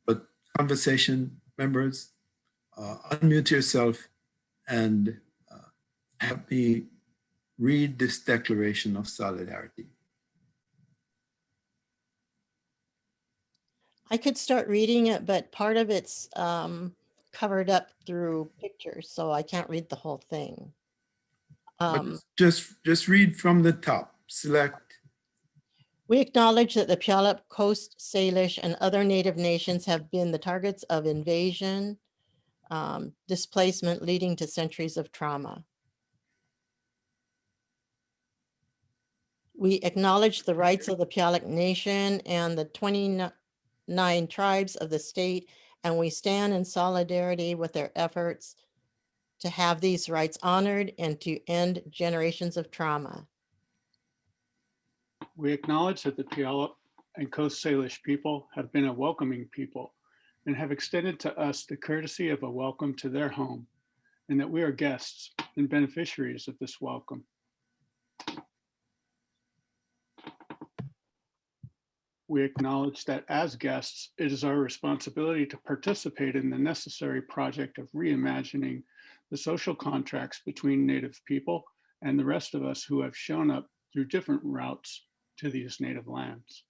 But conversation members, unmute yourself and help me read this declaration of solidarity. I could start reading it, but part of it's covered up through pictures, so I can't read the whole thing. But just read from the top, select. We acknowledge that the Puyallup, Coast Salish, and other Native nations have been the targets of invasion, displacement leading to centuries of trauma. We acknowledge the rights of the Puyallup Nation and the 29 tribes of the state, and we stand in solidarity with their efforts to have these rights honored and to end generations of trauma. We acknowledge that the Puyallup and Coast Salish people have been a welcoming people and have extended to us the courtesy of a welcome to their home, and that we are guests and beneficiaries of this welcome. We acknowledge that as guests, it is our responsibility to participate in the necessary project of reimagining the social contracts between Native people and the rest of us who have shown up through different routes to these Native lands.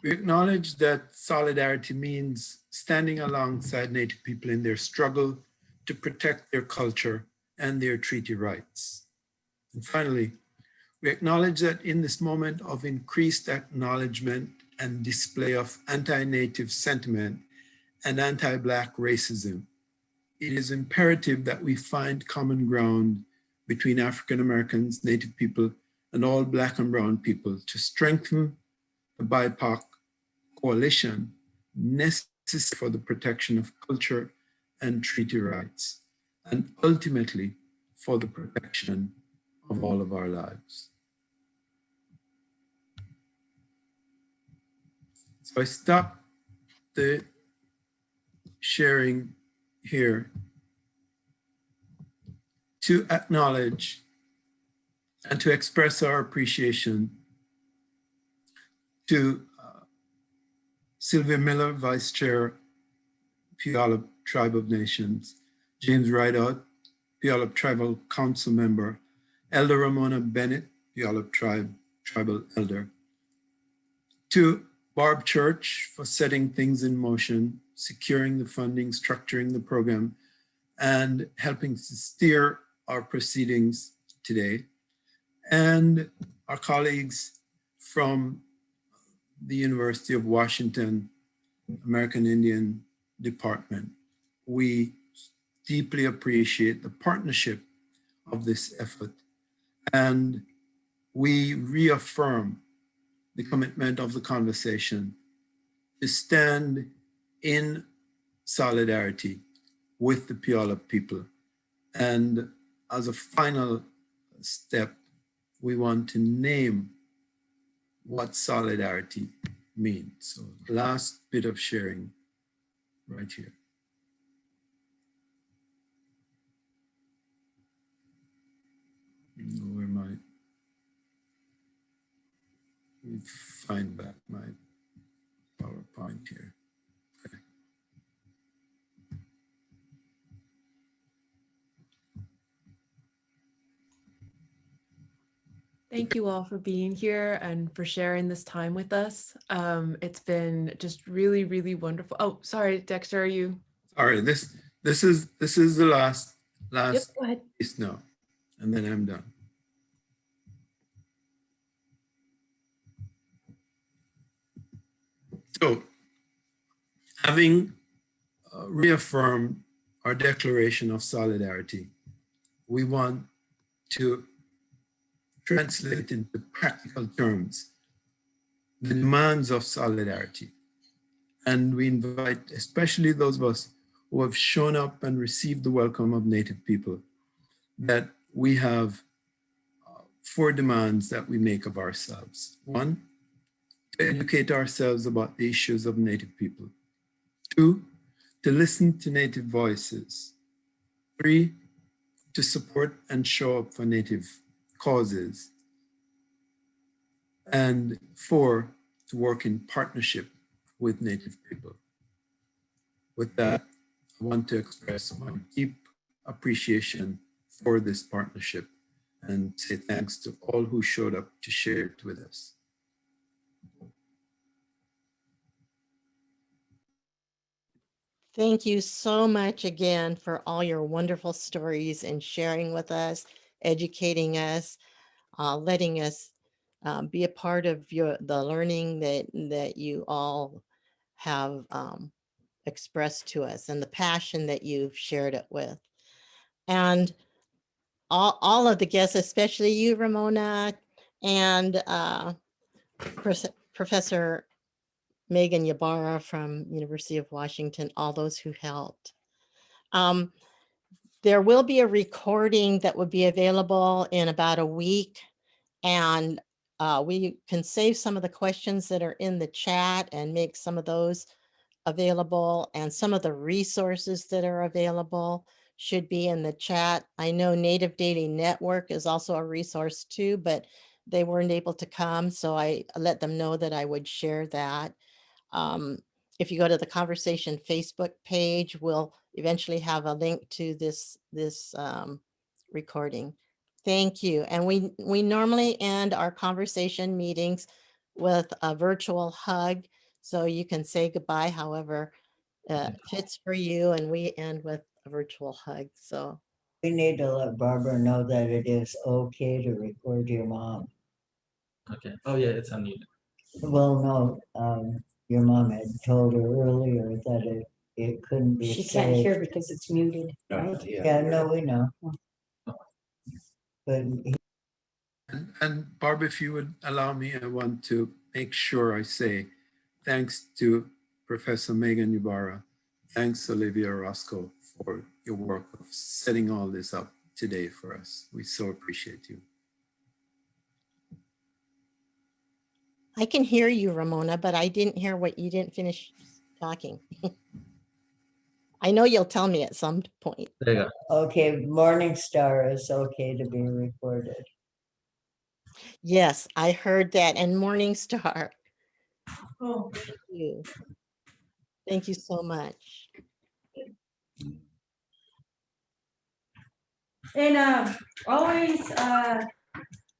We acknowledge that solidarity means standing alongside Native people in their struggle to protect their culture and their treaty rights. And finally, we acknowledge that in this moment of increased acknowledgement and display of anti-Native sentiment and anti-Black racism, it is imperative that we find common ground between African Americans, Native people, and all Black and Brown people to strengthen the BIPOC coalition necessary for the protection of culture and treaty rights, and ultimately for the protection of all of our lives. So I stop the sharing here to acknowledge and to express our appreciation to Sylvia Miller, Vice Chair, Puyallup Tribe of Nations, James Rideout, Puyallup Tribal Council Member, Elder Ramona Bennett, Puyallup Tribal Elder, to Barb Church for setting things in motion, securing the funding, structuring the program, and helping to steer our proceedings today, and our colleagues from the University of Washington, American Indian Department. We deeply appreciate the partnership of this effort, and we reaffirm the commitment of the conversation to stand in solidarity with the Puyallup people. And as a final step, we want to name what solidarity means. So last bit of sharing right here. Where my, let me find back my PowerPoint here. Okay. Thank you all for being here and for sharing this time with us. It's been just really, really wonderful. Oh, sorry, Dexter, are you? Sorry, this is the last Yep, go ahead. piece now, and then I'm done. So, having reaffirmed our declaration of solidarity, we want to translate into practical terms the demands of solidarity And we invite especially those of us who have shown up and received the welcome of Native people, that we have 4 demands that we make of ourselves. 1, to educate ourselves about the issues of Native people. 2, to listen to Native voices. 3, to support and show up for Native causes. And 4, to work in partnership with Native people. With that, I want to express my deep appreciation for this partnership and say thanks to all who showed up to share it with us. Thank you so much again for all your wonderful stories and sharing with us, educating us, letting us be a part of the learning that you all have expressed to us, and the passion that you've shared it with. And all of the guests, especially you, Ramona, and Professor Megan Ybarra from University of Washington, all those who helped. There will be a recording that will be available in about a week, and we can save some of the questions that are in the chat and make some of those available, and some of the resources that are available should be in the chat. I know Native Dating Network is also a resource too, but they weren't able to come, so I let them know that I would share that. If you go to the Conversation Facebook page, we'll eventually have a link to this recording. Thank you. And we normally end our conversation meetings with a virtual hug, so you can say goodbye however fits for you, and we end with a virtual hug. So We need to let Barbara know that it is okay to record your mom. Okay. Oh yeah, it's unmuted. Well, no, your mom had told her earlier that it couldn't be She can't saved. hear because it's muted, right? Yeah, no, we know. But And Barb, if you would allow me, I want to make sure I say thanks to Professor Megan Ybarra. Thanks, Olivia Roscoe, for your work of setting all this up today for us. We so appreciate you. I can hear you, Ramona, but I didn't hear what you didn't finish talking. I know you'll tell me at some point. There you go. okay, Morning Star is okay to be recorded. Yes, I heard that. And Morning Star. Oh, Thank you. Thank you so much. and always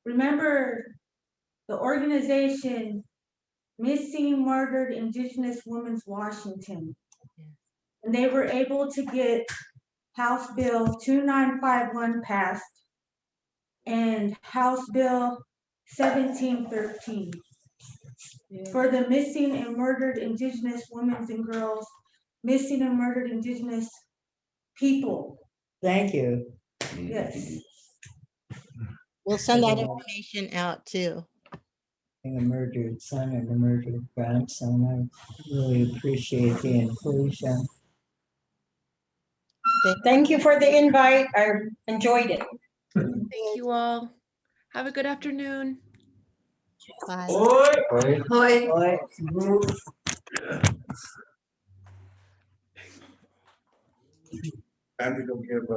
remember the organization Missing Murdered Indigenous Women's Washington. And they were able to get House Bill 2951 passed and House Bill 1713 for the missing and murdered Indigenous women and girls, missing and murdered Indigenous people. Thank you. Yes. We'll send that information out too. A murdered son and a murdered grandson. I really appreciate the inclusion. Thank you for the invite. I enjoyed it. Thank you all. Have a good afternoon. Bye. Boy, Time to go give